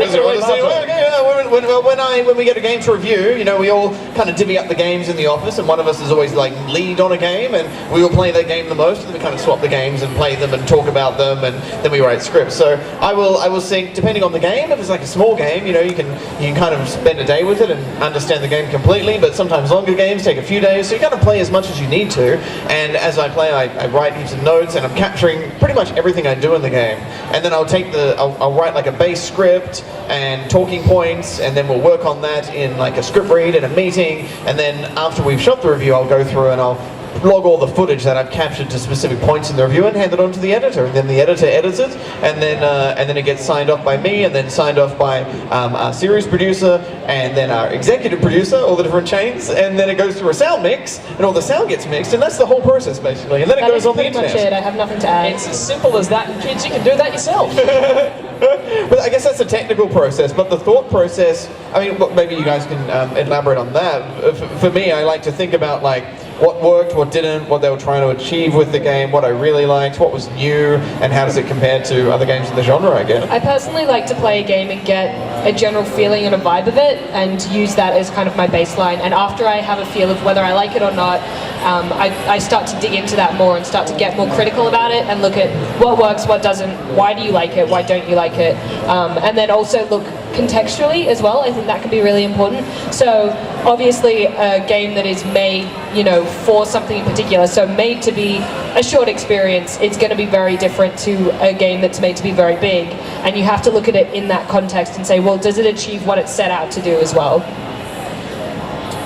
when we get a game to review, you know, we all kind of divvy up the games in the office, and one of us is always like lead on a game, and we will play that game the most, and then we kind of swap the games and play them and talk about them, and then we write scripts. So I will sync depending on the game. If it's like a small game, you know, you can kind of spend a day with it and understand the game completely. But sometimes longer games take a few days, so you kind of play as much as you need to. And as I play, I write heaps of notes, and I'm capturing pretty much everything I do in the game. And then I'll write like a base script and talking points, and then we'll work on that in like a script read and a meeting. And then after we've shot the review, I'll go through and I'll log all the footage that I've captured to specific points in the review and hand it on to the editor, and then the editor edits it, and then it gets signed off by me, and then signed off by our series producer, and then our executive producer, all the different chains, and then it goes through a sound mix, and all the sound gets mixed, and that's the whole process basically, and then it goes on the internet. That's pretty much it. I have nothing to add. It's as simple as that, and kids, you can do that yourself. But I guess that's a technical process, but the thought process, I mean, maybe you guys can elaborate on that. For me, I like to think about like what worked, what didn't, what they were trying to achieve with the game, what I really liked, what was new, and how does it compare to other games in the genre, I guess. I personally like to play a game and get a general feeling and a vibe of it, and use that as kind of my baseline. And after I have a feel of whether I like it or not, I start to dig into that more and start to get more critical about it and look at what works, what doesn't, why do you like it, why don't you like it, and then also look contextually as well. I think that can be really important. So obviously a game that is made, you know, for something in particular, so made to be a short experience, it's going to be very different to a game that's made to be very big, and you have to look at it in that context and say, well, does it achieve what it set out to do as well?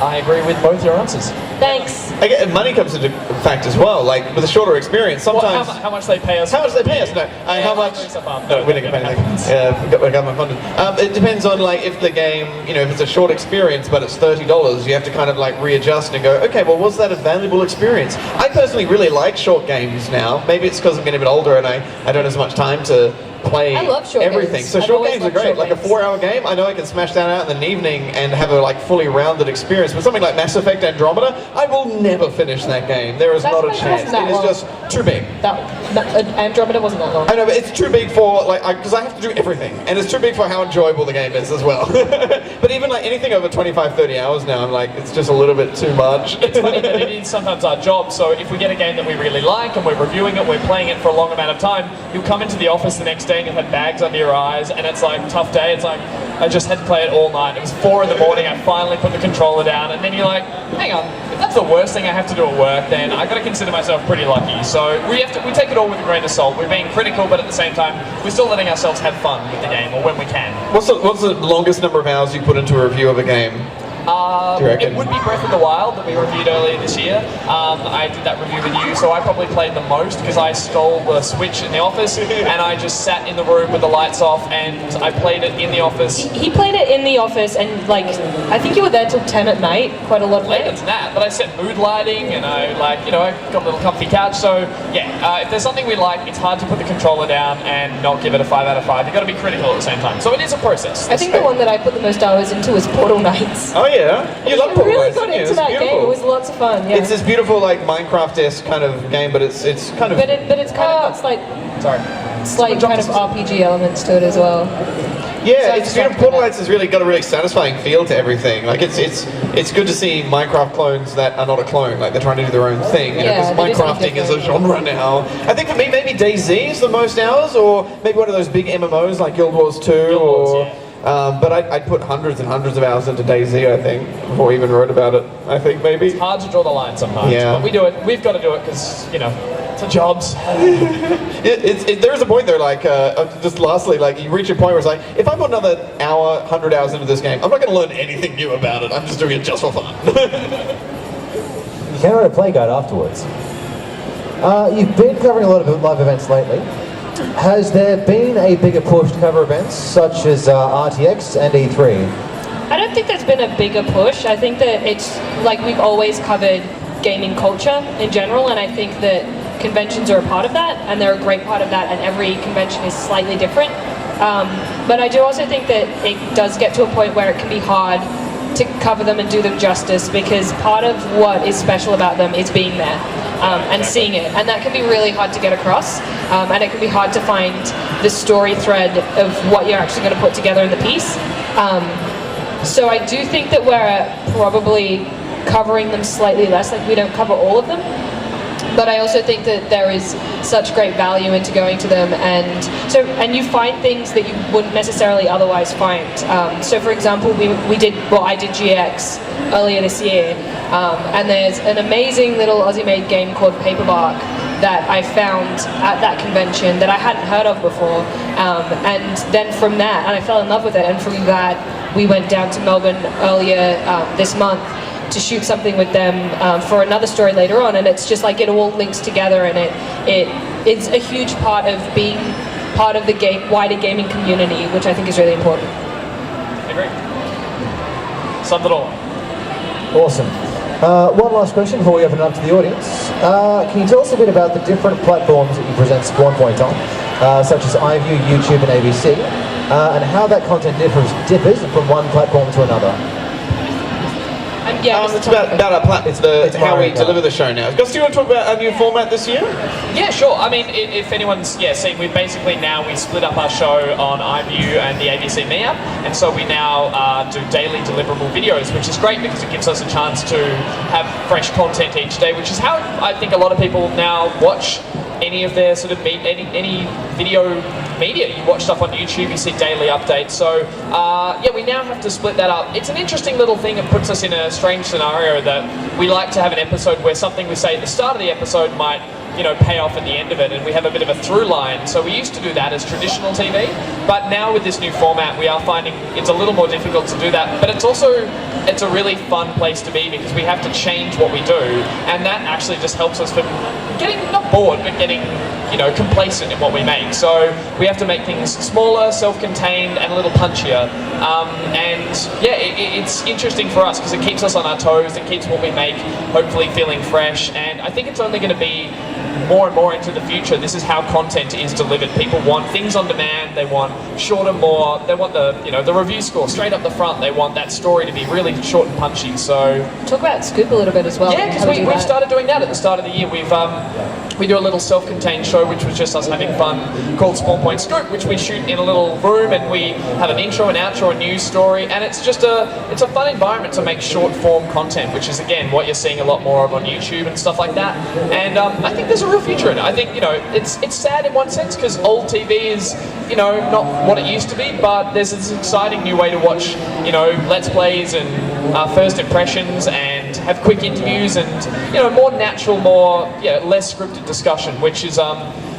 I agree with both your answers. Thanks. I get, money comes into fact as well. Like with a shorter experience, sometimes. Well, how much they pay us? How much they pay us? No, how much? No, we didn't get paid anything. We're government funded. It depends on like if the game, you know, if it's a short experience but it's $30, you have to kind of like readjust and go, okay, well, was that a valuable experience? I personally really like short games now. Maybe it's because I'm getting a bit older and I don't have as much time to play everything. Games. So short games are great. Like a 4-hour game, I know I can smash that out in an evening and have a like fully rounded experience. But something like Mass Effect Andromeda, I will never finish that game. There is not a chance. It is just too big. Andromeda wasn't that long. I know, but it's too big for like because I have to do everything, and it's too big for how enjoyable the game is as well. But even like anything over 25-30 hours now, I'm like, it's just a little bit too much. It's funny that it is sometimes our job. So if we get a game that we really like and we're reviewing it, we're playing it for a long amount of time, you'll come into the office the next day and you'll have bags under your eyes, and it's like tough day. It's like I just had to play it all night. It was 4 in the morning. I finally put the controller down, and then you're like, hang on, if that's the worst thing I have to do at work, then I got to consider myself pretty lucky. So we take it all with a grain of salt. We're being critical, but at the same time, we're still letting ourselves have fun with the game, or when we can. What's the longest number of hours you put into a review of a game? It would be Breath of the Wild that we reviewed earlier this year. I did that review with you, so I probably played the most because I stole the Switch in the office and I just sat in the room with the lights off and I played it in the office. He played it in the office and like, I think you were there till 10 at night, quite a lot of later than that, but I set mood lighting and I got a little comfy couch, so yeah, if there's something we like, it's hard to put the controller down and not give it a 5 out of 5. You've got to be critical at the same time, so it is a process. I think the one that I put the most hours into was Portal Knights. Oh yeah. You love Portal really Knights, got into that game. It was lots of fun. Yeah. It's this beautiful like Minecraft-esque kind of game, but it's kind of. But it's kind of it's like. Sorry. It's like kind of RPG elements to it as well. Yeah, it's beautiful. Portal Knights has really got a really satisfying feel to everything. Like it's good to see Minecraft clones that are not a clone. Like they're trying to do their own thing. You know, because Minecrafting is a genre now. I think for me, maybe DayZ is the most hours, or maybe one of those big MMOs like Guild Wars 2, but I'd put hundreds and hundreds of hours into DayZ, I think, before we even wrote about it. I think maybe. It's hard to draw the line sometimes, but we do it. We've got to do it because, you know, lots of jobs. There is a point there, like, just lastly, like, you reach a point where it's like, if I put another hour, 100 hours into this game, I'm not going to learn anything new about it. I'm just doing it just for fun. You can write a play guide afterwards. You've been covering a lot of live events lately. Has there been a bigger push to cover events such as RTX and E3? I don't think there's been a bigger push. I think that it's like we've always covered gaming culture in general, and I think that conventions are a part of that, and they're a great part of that, and every convention is slightly different. But I do also think that it does get to a point where it can be hard to cover them and do them justice, because part of what is special about them is being there and seeing it, and that can be really hard to get across, and it can be hard to find the story thread of what you're actually going to put together in the piece. So I do think that we're probably covering them slightly less, like we don't cover all of them. But I also think that there is such great value into going to them, and you find things that you wouldn't necessarily otherwise find. So for example, I did GX earlier this year, and there's an amazing little Aussie-made game called Paperbark that I found at that convention that I hadn't heard of before, and then from that, and I fell in love with it, and from that we went down to Melbourne earlier this month to shoot something with them for another story later on, and it's just like it all links together, and it's a huge part of being part of the wider gaming community, which I think is really important. I agree. Summed it all. Awesome. One last question before we open it up to the audience. Can you tell us a bit about the different platforms that you present Spawn Point on, such as iView, YouTube, and ABC, and how that content differs from one platform to another? It's about our platform. It's how we deliver the show now. Gus, do you want to talk about our new format this year? Yeah, sure. I mean, if anyone's seen, we split up our show on iView and the ABC Me app, and so we now do daily deliverable videos, which is great because it gives us a chance to have fresh content each day, which is how I think a lot of people now watch any of their sort of any video media. You watch stuff on YouTube, you see daily updates. So we now have to split that up. It's an interesting little thing. It puts us in a strange scenario that we like to have an episode where something we say at the start of the episode might pay off at the end of it, and we have a bit of a through line. So we used to do that as traditional TV, but now with this new format, we are finding it's a little more difficult to do that. But it's a really fun place to be because we have to change what we do, and that actually just helps us from getting not bored, but getting complacent in what we make. So we have to make things smaller, self-contained, and a little punchier. It's interesting for us because it keeps us on our toes. It keeps what we make hopefully feeling fresh, and I think it's only going to be more and more into the future. This is how content is delivered. People want things on demand. They want shorter, more. They want the review score straight up the front. They want that story to be really short and punchy. So talk about Scoop a little bit as well. Yeah, because we've started doing that at the start of the year. We do a little self-contained show, which was just us having fun, called Spawn Point Scoop, which we shoot in a little room, and we have an intro, an outro, a news story, and it's just a fun environment to make short-form content, which is again what you're seeing a lot more of on YouTube and stuff like that. And I think there's a real future in it. I think it's sad in one sense because old TV is not what it used to be, but there's this exciting new way to watch Let's Plays and first impressions and have quick interviews and more natural, less scripted discussion, which is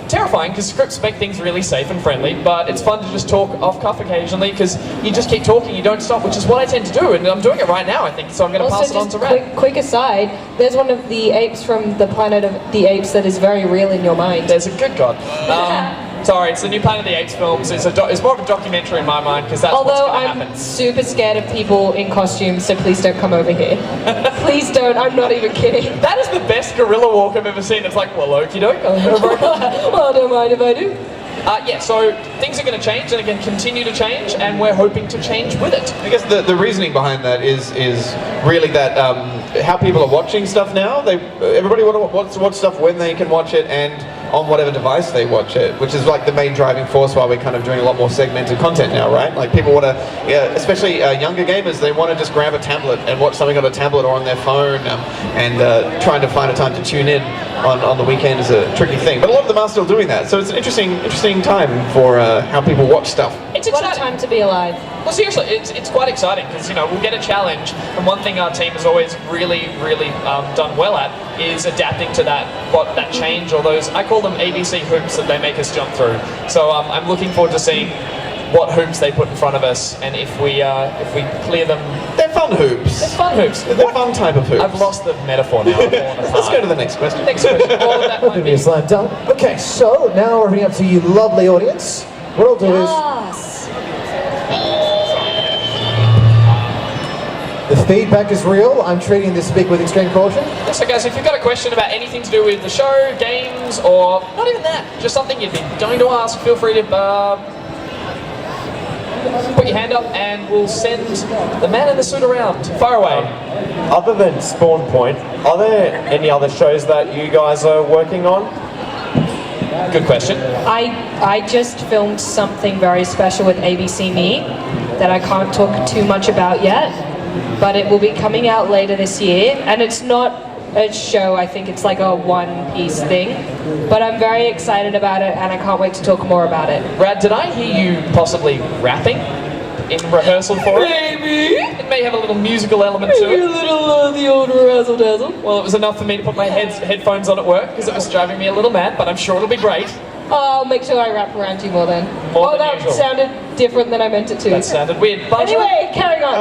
terrifying because scripts make things really safe and friendly, but it's fun to just talk off cuff occasionally because you just keep talking, you don't stop, which is what I tend to do, and I'm doing it right now, I think, so I'm going to pass it on to Rat. Quick aside, there's one of the apes from the Planet of the Apes that is very real in your mind. There's a good God. Sorry, it's the new Planet of the Apes films. It's more of a documentary in my mind because that's what's going to happen. Although I'm super scared of people in costumes, so please don't come over here. Please don't, I'm not even kidding. That is the best guerrilla walk I've ever seen. It's like, well, okie doke. Well, don't mind if I do. So things are going to change and are going to continue to change, and we're hoping to change with it. I guess the reasoning behind that is really that how people are watching stuff now. Everybody wants to watch stuff when they can watch it and on whatever device they watch it, which is like the main driving force why we're kind of doing a lot more segmented content now, right? Like people want to, especially younger gamers, they want to just grab a tablet and watch something on a tablet or on their phone, and trying to find a time to tune in on the weekend is a tricky thing. But a lot of them are still doing that, so it's an interesting time for how people watch stuff. It's What a exciting. time to be alive. Well, seriously, it's quite exciting because, you know, we'll get a challenge, and one thing our team has always really done well at is adapting to that change, or those, I call them ABC hoops that they make us jump through. So I'm looking forward to seeing what hoops they put in front of us, and if we clear them. They're fun hoops. They're fun hoops. They're fun type of hoops. I've lost the metaphor now. Let's go to the next question. Next question. Well, that That could be a slam dunk. Okay, so now we're opening up to you lovely audience. What I'll do is, the feedback is real. I'm treating this speak with extreme caution. So guys, if you've got a question about anything to do with the show, games, or not even that, just something you've been going to ask, feel free to put your hand up and we'll send the man in the suit around. Far away. Other than Spawn Point, are there any other shows that you guys are working on? Good question. I just filmed something very special with ABC Me that I can't talk too much about yet, but it will be coming out later this year, and it's not a show, I think it's like a one-piece thing, but I'm very excited about it and I can't wait to talk more about it. Brad, did I hear you possibly rapping in rehearsal for it? Maybe. It may have a little musical element to it. Maybe a little the old razzle dazzle. Well, it was enough for me to put my headphones on at work because it was driving me a little mad, but I'm sure it'll be great. I'll make sure I wrap around you more then. More than that usual. sounded different than I meant it to. That sounded weird. Anyway, carry on.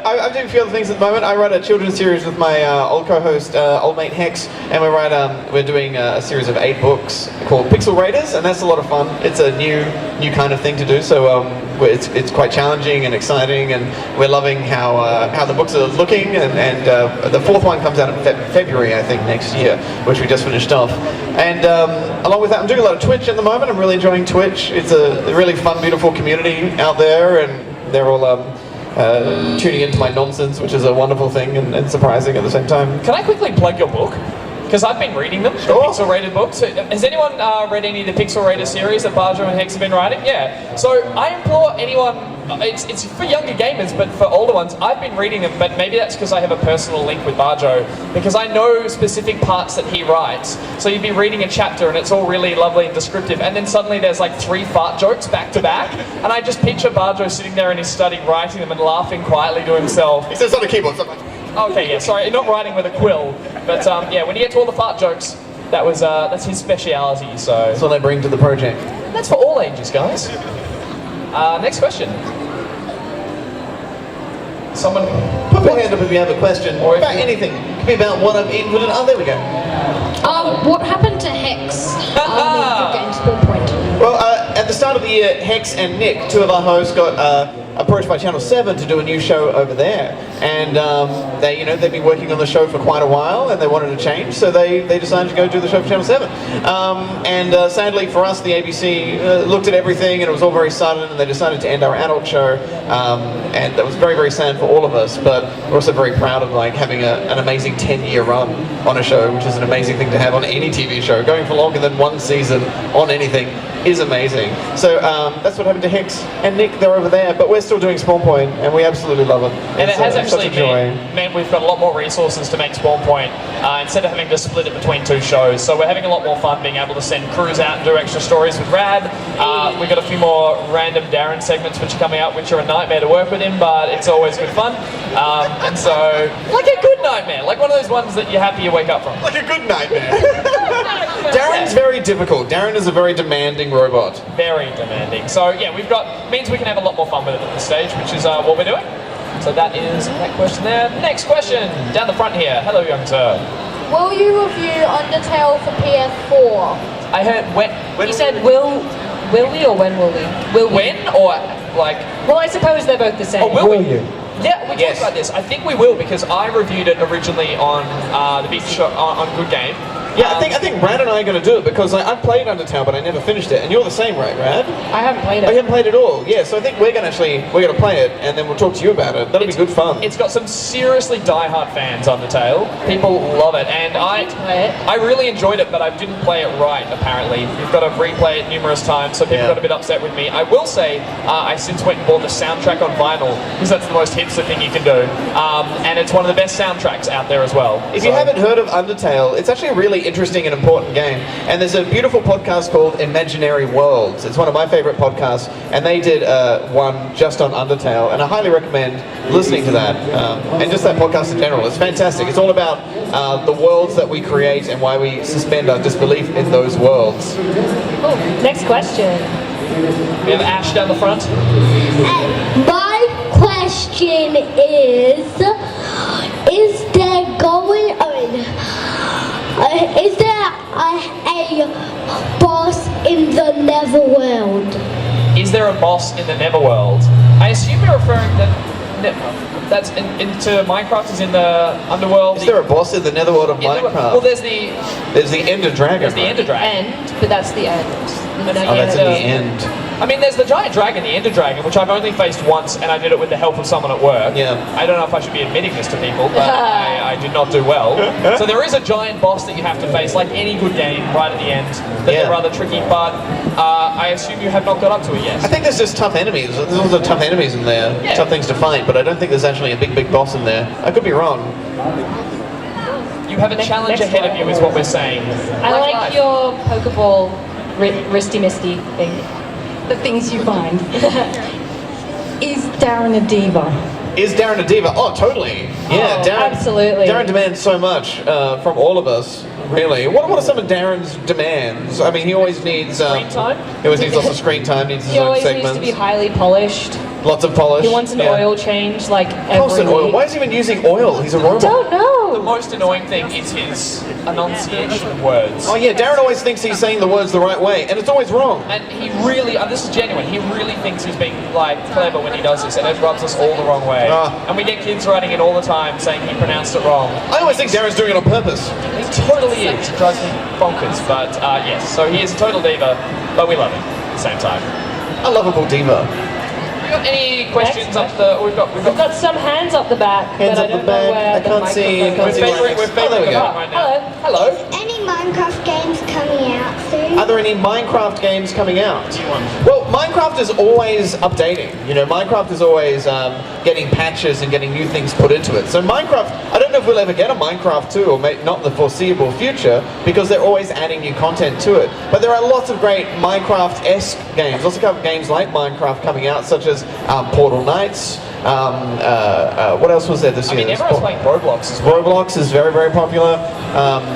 I'm doing a few other things at the moment. I write a children's series with my old co-host, old mate Hex, and we're doing a series of 8 books called Pixel Raiders, and that's a lot of fun. It's a new kind of thing to do, so it's quite challenging and exciting, and we're loving how the books are looking. And the 4th one comes out in February, I think, next year, which we just finished off. And along with that, I'm doing a lot of Twitch at the moment. I'm really enjoying Twitch. It's a really fun, beautiful community out there, and they're all tuning into my nonsense, which is a wonderful thing and surprising at the same time. Can I quickly plug your book? Because I've been reading them, the Pixel Rated books. Has anyone read any of the Pixel Rated series that Barjo and Hex have been writing? Yeah. So I implore anyone, it's for younger gamers, but for older ones, I've been reading them, but maybe that's because I have a personal link with Barjo, because I know specific parts that he writes. So you'd be reading a chapter and it's all really lovely and descriptive, and then suddenly there's like 3 fart jokes back to back, and I just picture Barjo sitting there in his study writing them and laughing quietly to himself. He says on the keyboard something. Okay, yeah, sorry, not writing with a quill, but yeah, when you get to all the fart jokes, that's his speciality. So that's what I bring to the project. That's for all ages, guys. Next question. Someone put your hand up if you have a question, or about anything. It could be about what I've inputted. Oh, there we go. What happened to Hex? Game Spawn Point. Well, at the start of the year, Hex and Nick, 2 of our hosts, got approached by Channel 7 to do a new show over there, and they've been working on the show for quite a while, and they wanted to change, so they decided to go do the show for Channel 7. Sadly for us, the ABC looked at everything, and it was all very sudden, and they decided to end our adult show, and that was very, very sad for all of us. But we're also very proud of having an amazing 10-year run on a show, which is an amazing thing to have on any TV show. Going for longer than 1 season on anything is amazing. So that's what happened to Hex and Nick. They're over there, but we're still doing Spawn Point, and we absolutely love it. And it has such actually a joy. meant we've got a lot more resources to make Spawn Point instead of having to split it between 2 shows. So we're having a lot more fun being able to send crews out and do extra stories with Rad. We've got a few more random Darren segments which are coming out, which are a nightmare to work with him, but it's always good fun. And so, like a good nightmare, like one of those ones that you're happy you wake up from. Like a good nightmare. Darren's very difficult. Darren is a very demanding robot. Very demanding. So yeah, means we can have a lot more fun with it at this stage, which is what we're doing. So that is that question there. Next question, down the front here. Hello, young sir. Will you review Undertale for PS4? I heard when You said will we or when will we? Will we? When or like? Well, I suppose they're both the same. Oh, will you? Yeah, we talked about this. I think we will, because I reviewed it originally on the big show on Good Game. Yeah, I think Brad and I are going to do it, because I've played Undertale, but I never finished it, and you're the same, right, Brad? I haven't played it. I haven't played it at all. Yeah, so I think we're going to play it, and then we'll talk to you about it. That'll be good fun. It's got some seriously die-hard fans, Undertale. People love it, and I really enjoyed it, but I didn't play it right, apparently. You've got to replay it numerous times, so people got a bit upset with me. I will say, I since went and bought the soundtrack on vinyl, because that's the most hipster thing you can do, and it's one of the best soundtracks out there as well. If you haven't heard of Undertale, it's actually a really interesting and important game. And there's a beautiful podcast called Imaginary Worlds. It's one of my favorite podcasts, and they did one just on Undertale, and I highly recommend listening to that. And just that podcast in general. It's fantastic. It's all about the worlds that we create and why we suspend our disbelief in those worlds. Cool. Next question. We have Ash down the front. My question is there going on? Is there a boss in the Netherworld? Is there a boss in the Netherworld? I assume you're referring that's into Minecraft is in the underworld. Is there a boss in the Netherworld of Minecraft? Well, there's the Ender Dragon. There's the Ender Dragon. End, but that's the end. That's in the end. I mean, there's the giant dragon, the Ender Dragon, which I've only faced once, and I did it with the help of someone at work. Yeah. I don't know if I should be admitting this to people, but I did not do well. So there is a giant boss that you have to face, like any good game, right at the end. They're rather tricky, but I assume you have not got up to it yet. I think there's just tough enemies. There's also tough enemies in there, tough things to fight, but I don't think there's actually a big boss in there. I could be wrong. You have a challenge ahead of you, is what we're saying. I like your Pokeball wristy misty thing. The things you find. Is Darren a diva? Is Darren a diva? Oh, totally. Yeah, Darren. Absolutely. Darren demands so much from all of us. Really. What are some of Darren's demands? I mean, he always needs screen time. He always needs lots of screen time. Needs his He own always segments. needs to be highly polished. Lots of polish. He wants an oil change like every Constant oil. week. Why is he even using oil? He's a robot. I don't know. The most annoying thing is his enunciation of words. Oh yeah, Darren always thinks he's saying the words the right way, and it's always wrong. And he really, this is genuine, he really thinks he's being like clever when he does this, and it rubs us all the wrong way. And we get kids writing in all the time saying he pronounced it wrong. I always think Darren's doing it on purpose. He totally is. It drives me bonkers. But yes, so he is a total diva, but we love him at the same time. A lovable diva. We got any questions up the? We've got some hands up the back. Hands but up I don't the back. know where I the can't see. microphone We're favoring right now. Hello. Any Minecraft games coming out soon? Are there any Minecraft games coming out? Well, Minecraft is always updating. You know, Minecraft is always getting patches and getting new things put into it. So Minecraft, I don't know if we'll ever get a Minecraft 2, or not in the foreseeable future, because they're always adding new content to it. But there are lots of great Minecraft-esque games, lots of games like Minecraft coming out, such as Portal Knights. What else was there this year? I mean, everyone's playing Roblox as well. Roblox is very, very popular.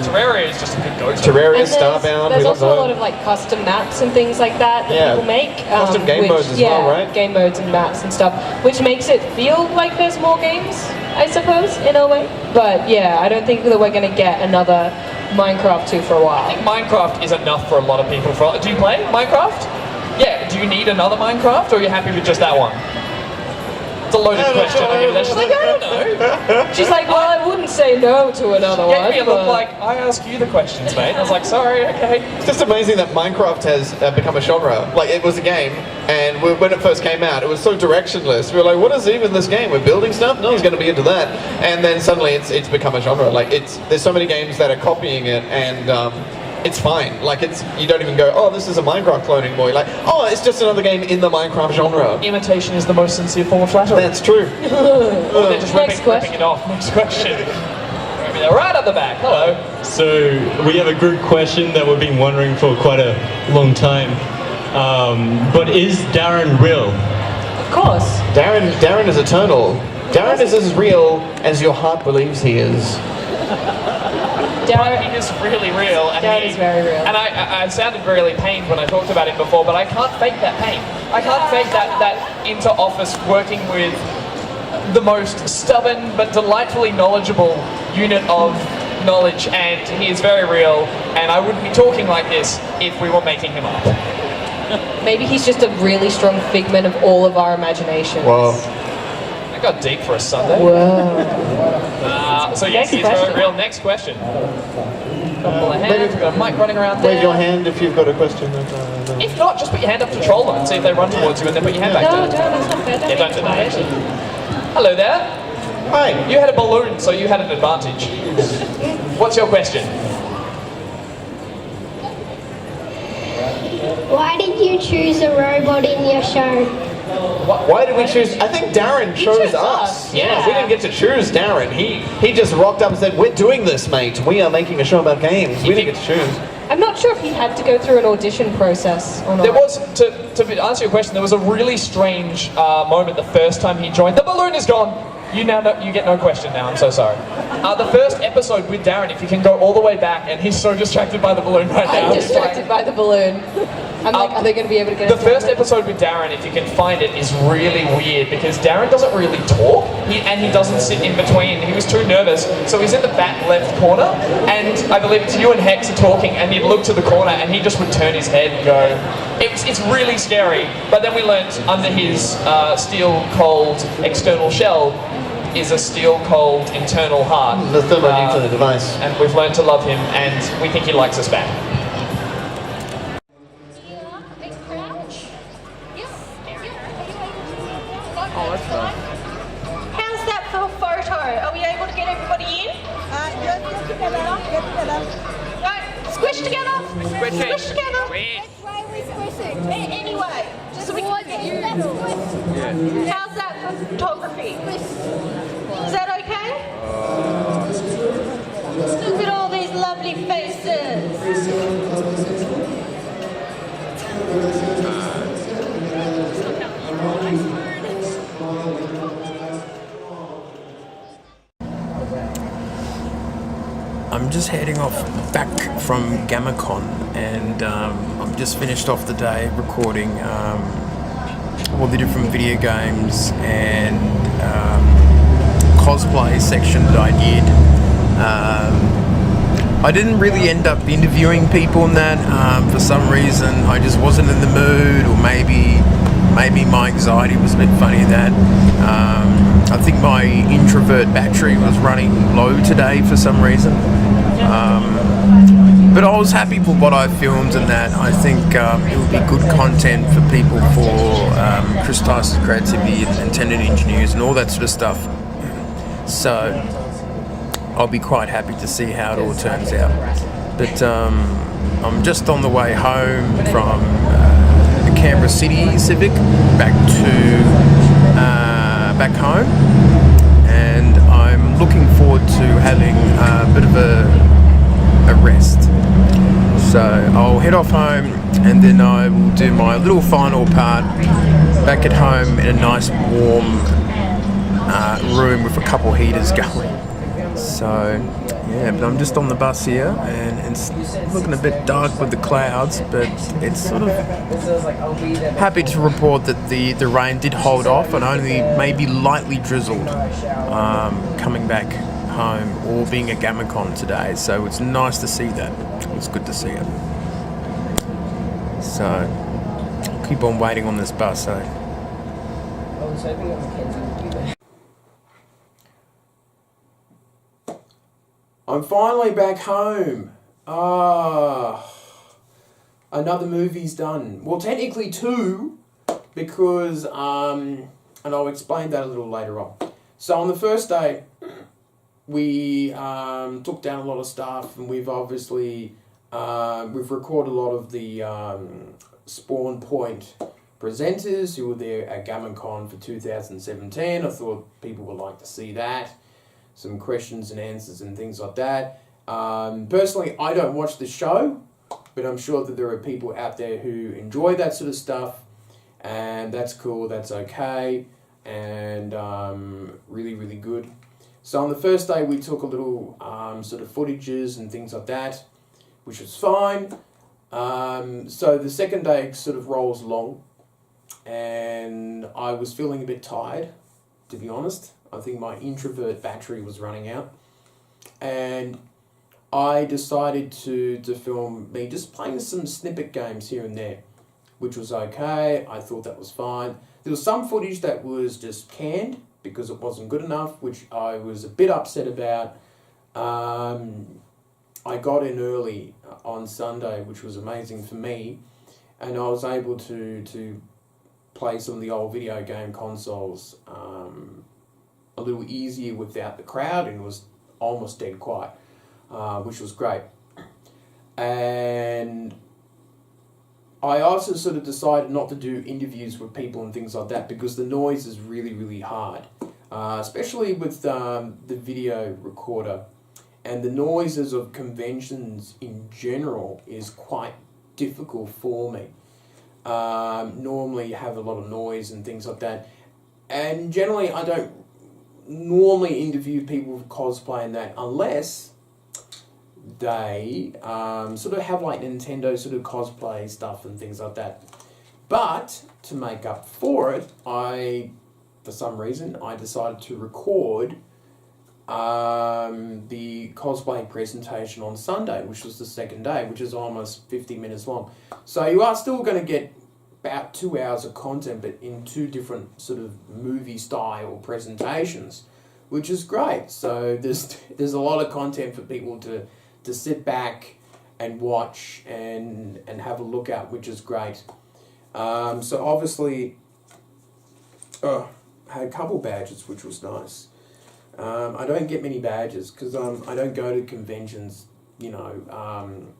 Terraria is just a good go-to. Terraria, And Starbound. There's we also love a lot of like custom maps and things like that people make. Custom game modes as well, right? Game modes and maps and stuff, which makes it feel like there's more games, I suppose, in a way. But yeah, I don't think that we're going to get another Minecraft 2 for a while. I think Minecraft is enough for a lot of people. Do you play Minecraft? Yeah. Do you need another Minecraft, or are you happy with just that one? It's a loaded question. I give that. She's like, I don't know. She's like, well, I wouldn't say no to another one. Gave me a look like, I ask you the questions, mate. I was like, sorry, okay. It's just amazing that Minecraft has become a genre. Like, it was a game, and when it first came out, it was so directionless. We were like, what is even this game? We're building stuff? No one's going to be into that. And then suddenly it's become a genre. Like, there's so many games that are copying it, and it's fine. Like, you don't even go, oh, this is a Minecraft clone anymore. You're like, oh, it's just another game in the Minecraft genre. Imitation is the most sincere form of flattery. That's true. Or they're just ripping it off. Next question. Right at the back. Hello. So we have a group question that we've been wondering for quite a long time. But is Darren real? Of course. Darren is eternal. Darren is as real as your heart believes he is. Darren is really real. And Darren is very real. And I sounded really pained when I talked about him before, but I can't fake that pain. I can't fake that inter-office working with the most stubborn but delightfully knowledgeable unit of knowledge, and he is very real, and I wouldn't be talking like this if we were making him up. Maybe he's just a really strong figment of all of our imaginations. Whoa. I got deep for a Sunday. Whoa. So yes, he's very real. Next question. Couple of hands. We've got a mic running around there. Wave your hand if you've got a question. If not, just put your hand up to troll them and see if they run towards you, and then put your hand back down. No, that's not fair. Yeah, don't do that, actually. Hello there. Hi. You had a balloon, so you had an advantage. What's your question? Why did you choose a robot in your show? Why did we choose? I think Darren chose us. Yeah, we didn't get to choose Darren. He just rocked up and said, "We're doing this, mate. We are making a show about games." We didn't get to choose. I'm not sure if he had to go through an audition process or not. There was, to answer your question, there was a really strange moment the first time he joined. The balloon is gone. You get no question now. I'm so sorry. The first episode with Darren, if you can go all the way back, and he's so distracted by the balloon right now. I'm distracted by the balloon. I'm like, are they going to be able to get the first episode with Darren, if you can find it, is really weird because Darren doesn't really talk, and he doesn't sit in between. He was too nervous, so he's in the back left corner, and I believe it's you and Hex are talking, and he'd look to the corner, and he just would turn his head and go. It's really scary, but then we learnt under his steel cold external shell is a steel cold internal heart. The thermonuclear device. And we've learned to love him, and we think he likes us back. Oh, that's fun. How's that for a photo? Are we able to get everybody in? Get together. Right, squish together. Squish together. Why are we squishing? Anyway, just so we can get you. How's that for photography? Is that okay? Look at all these lovely faces. I'm just heading off back from GAMMA.CON, and I've just finished off the day recording all the different video games and cosplay section that I did. I didn't really end up interviewing people in that. For some reason, I just wasn't in the mood, or maybe my anxiety was a bit funny in that. I think my introvert battery was running low today for some reason. But I was happy with what I filmed and that. I think it would be good content for people for Chris Tyson's creativity and Tendon Engineers and all that sort of stuff. So I'll be quite happy to see how it all turns out. But I'm just on the way home from the Canberra City Civic back home, and I'm looking forward to having a bit of a rest. So I'll head off home, and then I will do my little final part back at home in a nice warm room with a couple heaters going. So yeah, but I'm just on the bus here, and it's looking a bit dark with the clouds, but it's sort of happy to report that the rain did hold off and only maybe lightly drizzled coming back home or being at GAMMA.CON today. So it's nice to see that. It's good to see it. So I'll keep on waiting on this bus. So. I'm finally back home. Another movie's done. Well, technically two, because, and I'll explain that a little later on. So on the first day, we took down a lot of stuff, and we've obviously, we've recorded a lot of the Spawn Point presenters who were there at GAMMA.CON for 2017. I thought people would like to see that. Some questions and answers and things like that. Personally, I don't watch the show, but I'm sure that there are people out there who enjoy that sort of stuff, and that's cool, that's okay, and really, really good. So on the first day, we took a little sort of footages and things like that, which was fine. So the second day sort of rolls along, and I was feeling a bit tired, to be honest. I think my introvert battery was running out, and I decided to film me just playing some snippet games here and there, which was okay. I thought that was fine. There was some footage that was just canned because it wasn't good enough, which I was a bit upset about. I got in early on Sunday, which was amazing for me, and I was able to play some of the old video game consoles a little easier without the crowd, and it was almost dead quiet, which was great. And I also sort of decided not to do interviews with people and things like that because the noise is really, really hard, especially with the video recorder. And the noises of conventions in general is quite difficult for me. Normally you have a lot of noise and things like that. And generally I don't normally interview people with cosplay and that unless they sort of have like Nintendo sort of cosplay stuff and things like that. But to make up for it, for some reason, I decided to record the cosplay presentation on Sunday, which was the second day, which is almost 50 minutes long. So you are still going to get about 2 hours of content, but in 2 different sort of movie style presentations, which is great. So there's a lot of content for people to sit back and watch and have a look at, which is great. So obviously, I had a couple badges, which was nice. I don't get many badges because I don't go to conventions, you know.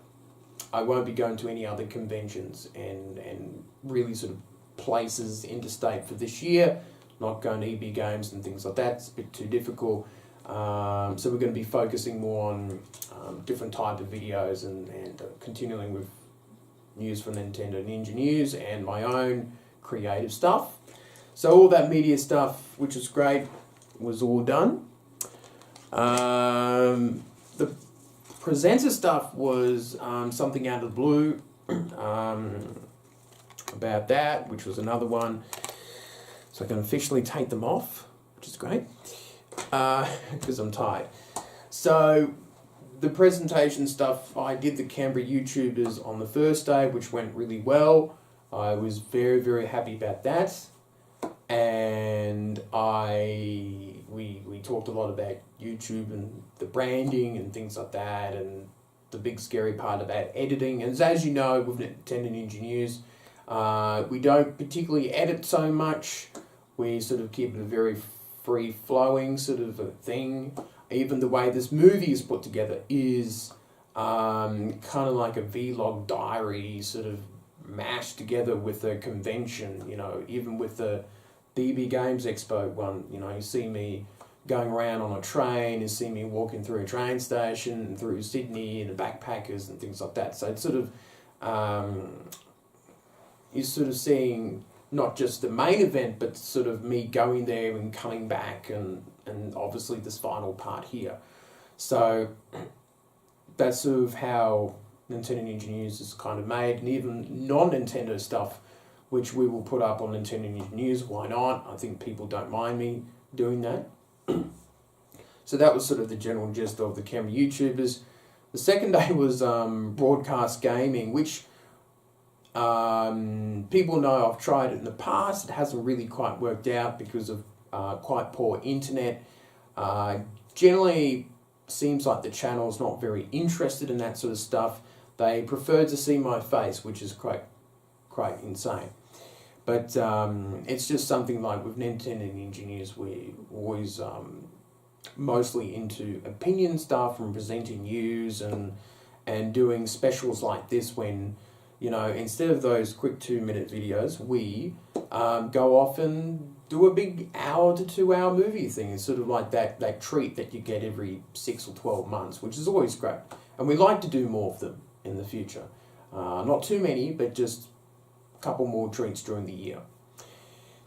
I won't be going to any other conventions and really sort of places interstate for this year. Not going to EB Games and things like that. It's a bit too difficult. So we're going to be focusing more on different type of videos and continuing with news from Nintendo Ninja News and my own creative stuff. So all that media stuff, which is great, was all done. The presenter stuff was something out of the blue about that, which was another one. So I can officially take them off, which is great, because I'm tired. So the presentation stuff, I did the Canberra YouTubers on the first day, which went really well. I was very, very happy about that. And we talked a lot about YouTube and the branding and things like that, and the big scary part about editing. And as you know, with Nintendo Ninja News, we don't particularly edit so much. We sort of keep it a very free-flowing sort of a thing. Even the way this movie is put together is kind of like a vlog diary sort of mashed together with a convention, you know, even with the EB Games Expo one, you know, you see me going around on a train, you see me walking through a train station, through Sydney and the backpackers and things like that. So it's sort of, you're sort of seeing not just the main event, but sort of me going there and coming back and obviously this final part here. So that's sort of how Nintendo Ninja News is kind of made, and even non-Nintendo stuff, which we will put up on Nintendo Ninja News. Why not? I think people don't mind me doing that. So that was sort of the general gist of the Canberra YouTubers. The second day was broadcast gaming, which people know I've tried it in the past. It hasn't really quite worked out because of quite poor internet. Generally seems like the channel's not very interested in that sort of stuff. They prefer to see my face, which is quite insane. But it's just something like with Nintendo Ninja News, we're always mostly into opinion stuff and presenting news and doing specials like this when, you know, instead of those quick 2-minute videos, we go off and do a big hour to 2 hour movie thing. It's sort of like that treat that you get every 6 or 12 months, which is always great. And we like to do more of them in the future. Not too many, but just a couple more treats during the year.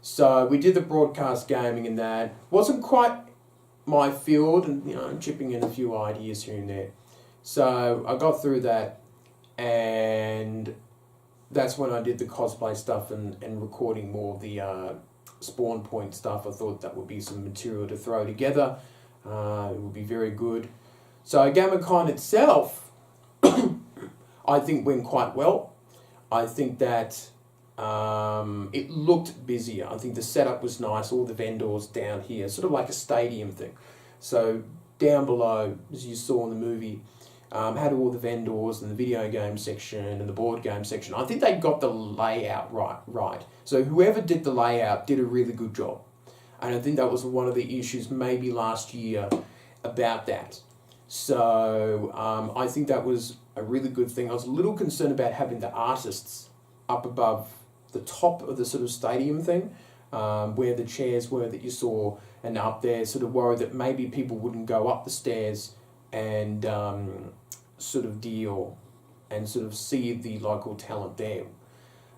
So we did the broadcast gaming and that. Wasn't quite my field, and you know, chipping in a few ideas here and there. So I got through that, and that's when I did the cosplay stuff and recording more of the Spawn Point stuff. I thought that would be some material to throw together. It would be very good. So GAMMA.CON itself, I think went quite well. I think that it looked busier. I think the setup was nice, all the vendors down here, sort of like a stadium thing. So down below, as you saw in the movie, had all the vendors and the video game section and the board game section. I think they got the layout right. So whoever did the layout did a really good job. And I think that was one of the issues maybe last year about that. So I think that was a really good thing. I was a little concerned about having the artists up above the top of the sort of stadium thing, where the chairs were that you saw, and up there sort of worried that maybe people wouldn't go up the stairs and sort of deal and sort of see the local talent there.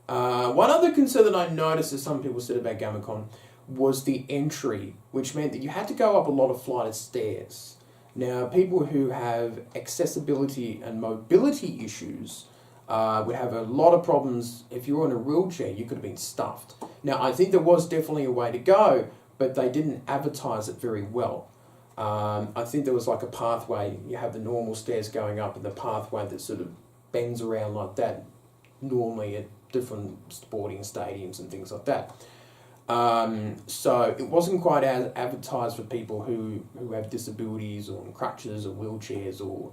One other concern that I noticed, as some people said about GAMMA.CON, was the entry, which meant that you had to go up a lot of flight of stairs. Now, people who have accessibility and mobility issues would have a lot of problems. If you were in a wheelchair, you could have been stuffed. Now, I think there was definitely a way to go, but they didn't advertise it very well. I think there was like a pathway. You have the normal stairs going up and the pathway that sort of bends around like that, normally at different sporting stadiums and things like that. So it wasn't quite as advertised for people who have disabilities or crutches or wheelchairs or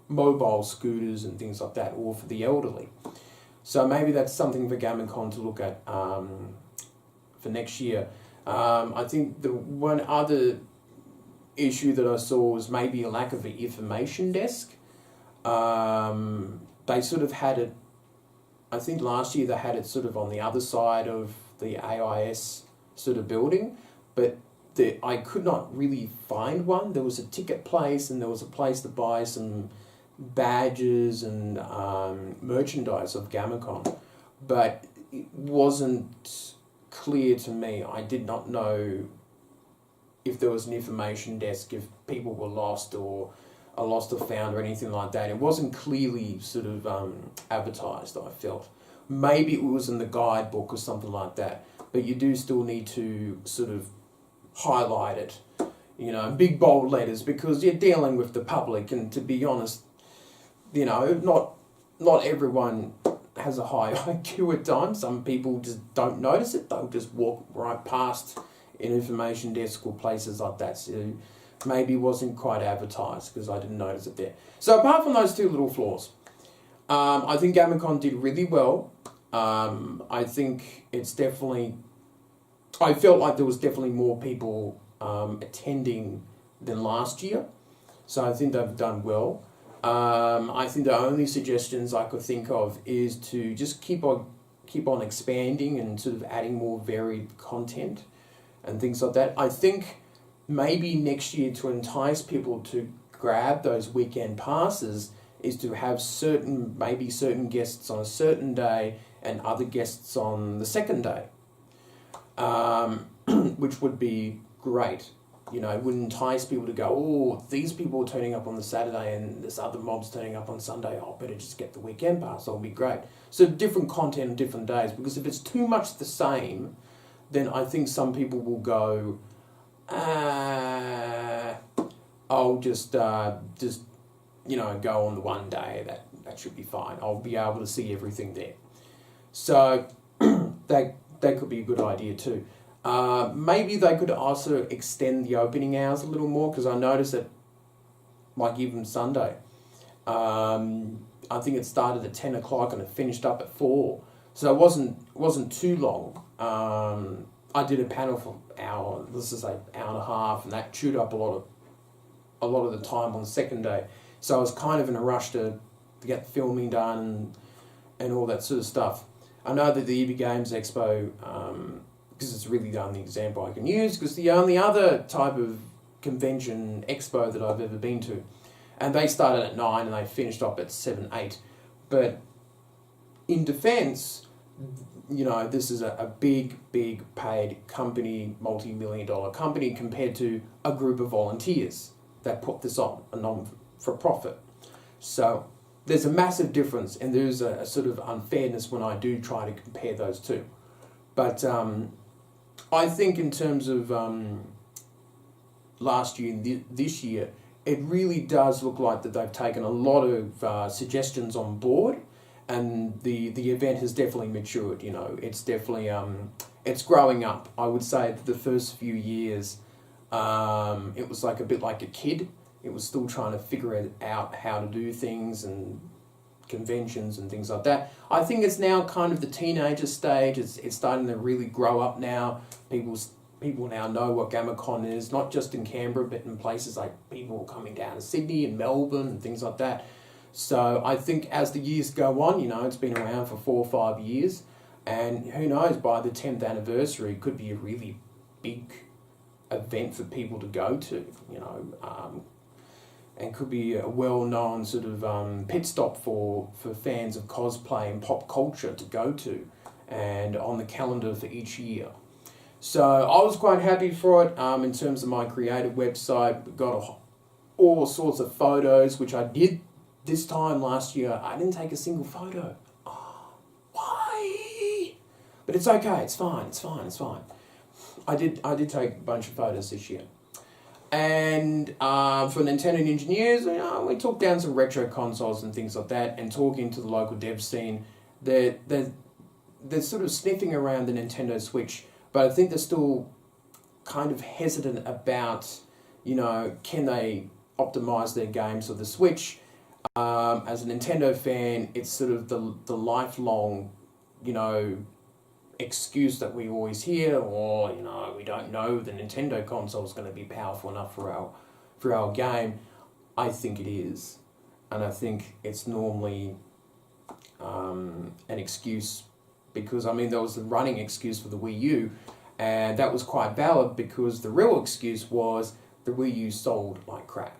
mobile scooters and things like that, or for the elderly. So maybe that's something for GAMMA.CON to look at for next year. I think the one other issue that I saw was maybe a lack of an information desk. They sort of had it, I think last year they had it sort of on the other side of the AIS sort of building, but I could not really find one. There was a ticket place and there was a place to buy some badges and merchandise of GAMMA.CON, but it wasn't clear to me. I did not know if there was an information desk, if people were lost or are lost or found or anything like that. It wasn't clearly sort of advertised, I felt. Maybe it was in the guidebook or something like that, but you do still need to sort of highlight it, you know, in big bold letters, because you're dealing with the public, and to be honest, you know, not everyone has a high IQ at times. Some people just don't notice it. They'll just walk right past an information desk or places like that. So maybe it wasn't quite advertised because I didn't notice it there. So apart from those two little flaws, I think GAMMA.CON did really well. I think it's definitely, I felt like there was definitely more people attending than last year. So I think they've done well. I think the only suggestions I could think of is to just keep on expanding and sort of adding more varied content and things like that. I think maybe next year, to entice people to grab those weekend passes, is to have certain guests on a certain day and other guests on the second day, which would be great. You know, it would entice people to go, oh, these people are turning up on the Saturday and this other mob's turning up on Sunday. Oh, better just get the weekend pass. That'll be great. So different content on different days, because if it's too much the same, then I think some people will go, I'll just you know, go on the one day. That should be fine. I'll be able to see everything there. So that could be a good idea too. Maybe they could also extend the opening hours a little more, because I noticed that, like even Sunday, I think it started at 10 o'clock and it finished up at 4. So it wasn't too long. I did a panel for an hour, let's just say hour and a half, and that chewed up a lot of the time on the second day. So I was kind of in a rush to get the filming done and all that sort of stuff. I know that the EB Games Expo, because it's really the only example I can use, because the only other type of convention expo that I've ever been to, and they started at 9 and they finished up at 7, 8. But in defence, you know, this is a big paid company, multi-million-dollar company, compared to a group of volunteers that put this on, a non-for-profit. So there's a massive difference, and there's a sort of unfairness when I do try to compare those two. But I think in terms of last year and this year, it really does look like that they've taken a lot of suggestions on board, and the event has definitely matured. You know, it's definitely it's growing up. I would say that the first few years, it was like a bit like a kid. It was still trying to figure out how to do things and conventions and things like that. I think it's now kind of the teenager stage. It's starting to really grow up now. People now know what GAMMA.CON is, not just in Canberra, but in places like people coming down to Sydney and Melbourne and things like that. So I think as the years go on, you know, it's been around for 4 or 5 years, and who knows, by the 10th anniversary, it could be a really big event for people to go to, you know, and could be a well-known sort of pit stop for fans of cosplay and pop culture to go to, and on the calendar for each year. So I was quite happy for it. In terms of my creative website, we got all sorts of photos, which I did this time last year. I didn't take a single photo. Oh, why? But it's okay. It's fine. It's fine. It's fine. I did take a bunch of photos this year. And for Nintendo engineers, you know, we took down some retro consoles and things like that, and talking to the local dev scene, they're sort of sniffing around the Nintendo Switch, but I think they're still kind of hesitant about, you know, can they optimize their games for the Switch. As a Nintendo fan, it's sort of the lifelong, you know, excuse that we always hear, or, you know, we don't know the Nintendo console is going to be powerful enough for our game. I think it is, and I think it's normally an excuse, because I mean there was the running excuse for the Wii U, and that was quite valid, because the real excuse was the Wii U sold like crap.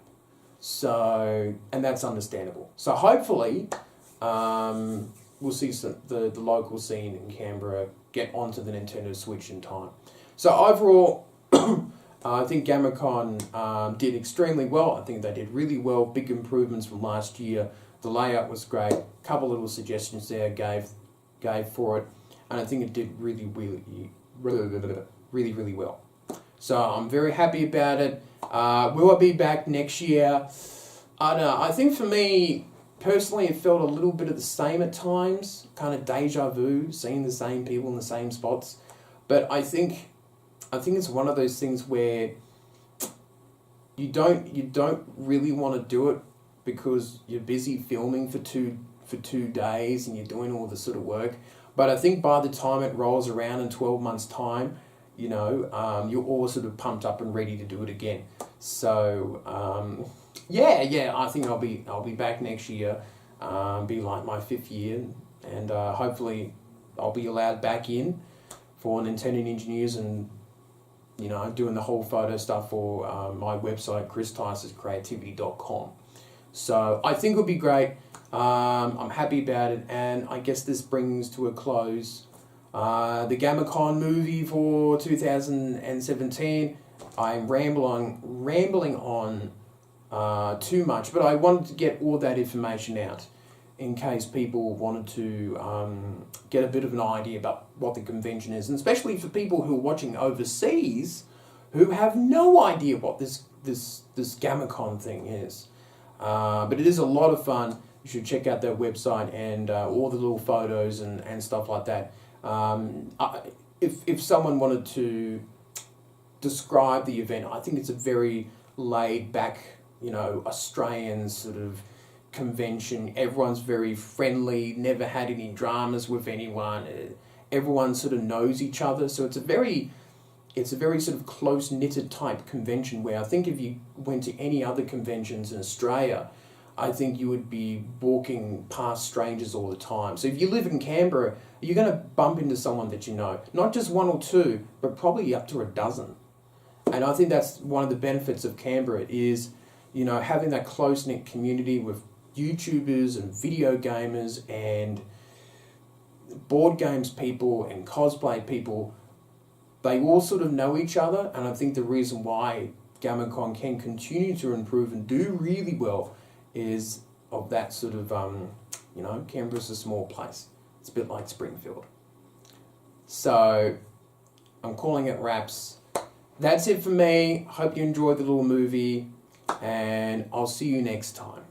So, and that's understandable. So hopefully we'll see the local scene in Canberra get onto the Nintendo Switch in time. So overall, I think GAMMA.CON did extremely well. I think they did really well. Big improvements from last year. The layout was great. A couple little suggestions there gave for it, and I think it did really well. So I'm very happy about it. Will I be back next year? I don't know. I think for me, personally, it felt a little bit of the same at times, kind of deja vu, seeing the same people in the same spots. But I think it's one of those things where you don't really want to do it because you're busy filming for two days and you're doing all this sort of work. But I think by the time it rolls around in 12 months' time, you know, you're all sort of pumped up and ready to do it again. So yeah, I think I'll be back next year. Be like my 5th year, and hopefully I'll be allowed back in for Nintendo engineers, and you know, doing the whole photo stuff for my website, christysonscreativity.com. So I think it'll be great. I'm happy about it, and I guess this brings to a close the GAMMA.CON movie for 2017. I'm rambling on too much, but I wanted to get all that information out in case people wanted to get a bit of an idea about what the convention is, and especially for people who are watching overseas who have no idea what this GAMMA.CON thing is. But it is a lot of fun. You should check out their website and all the little photos and stuff like that. If someone wanted to describe the event, I think it's a very laid back, you know, Australian sort of convention. Everyone's very friendly, never had any dramas with anyone. Everyone sort of knows each other, so it's a very sort of close-knitted type convention, where I think if you went to any other conventions in Australia, I think you would be walking past strangers all the time. So if you live in Canberra, you're going to bump into someone that you know. Not just one or two, but probably up to a dozen. And I think that's one of the benefits of Canberra is, you know, having that close-knit community with YouTubers and video gamers and board games people and cosplay people. They all sort of know each other, and I think the reason why GAMMA.CON can continue to improve and do really well is of that sort of, you know, Canberra's a small place. It's a bit like Springfield. So, I'm calling it wraps. That's it for me. Hope you enjoyed the little movie, and I'll see you next time.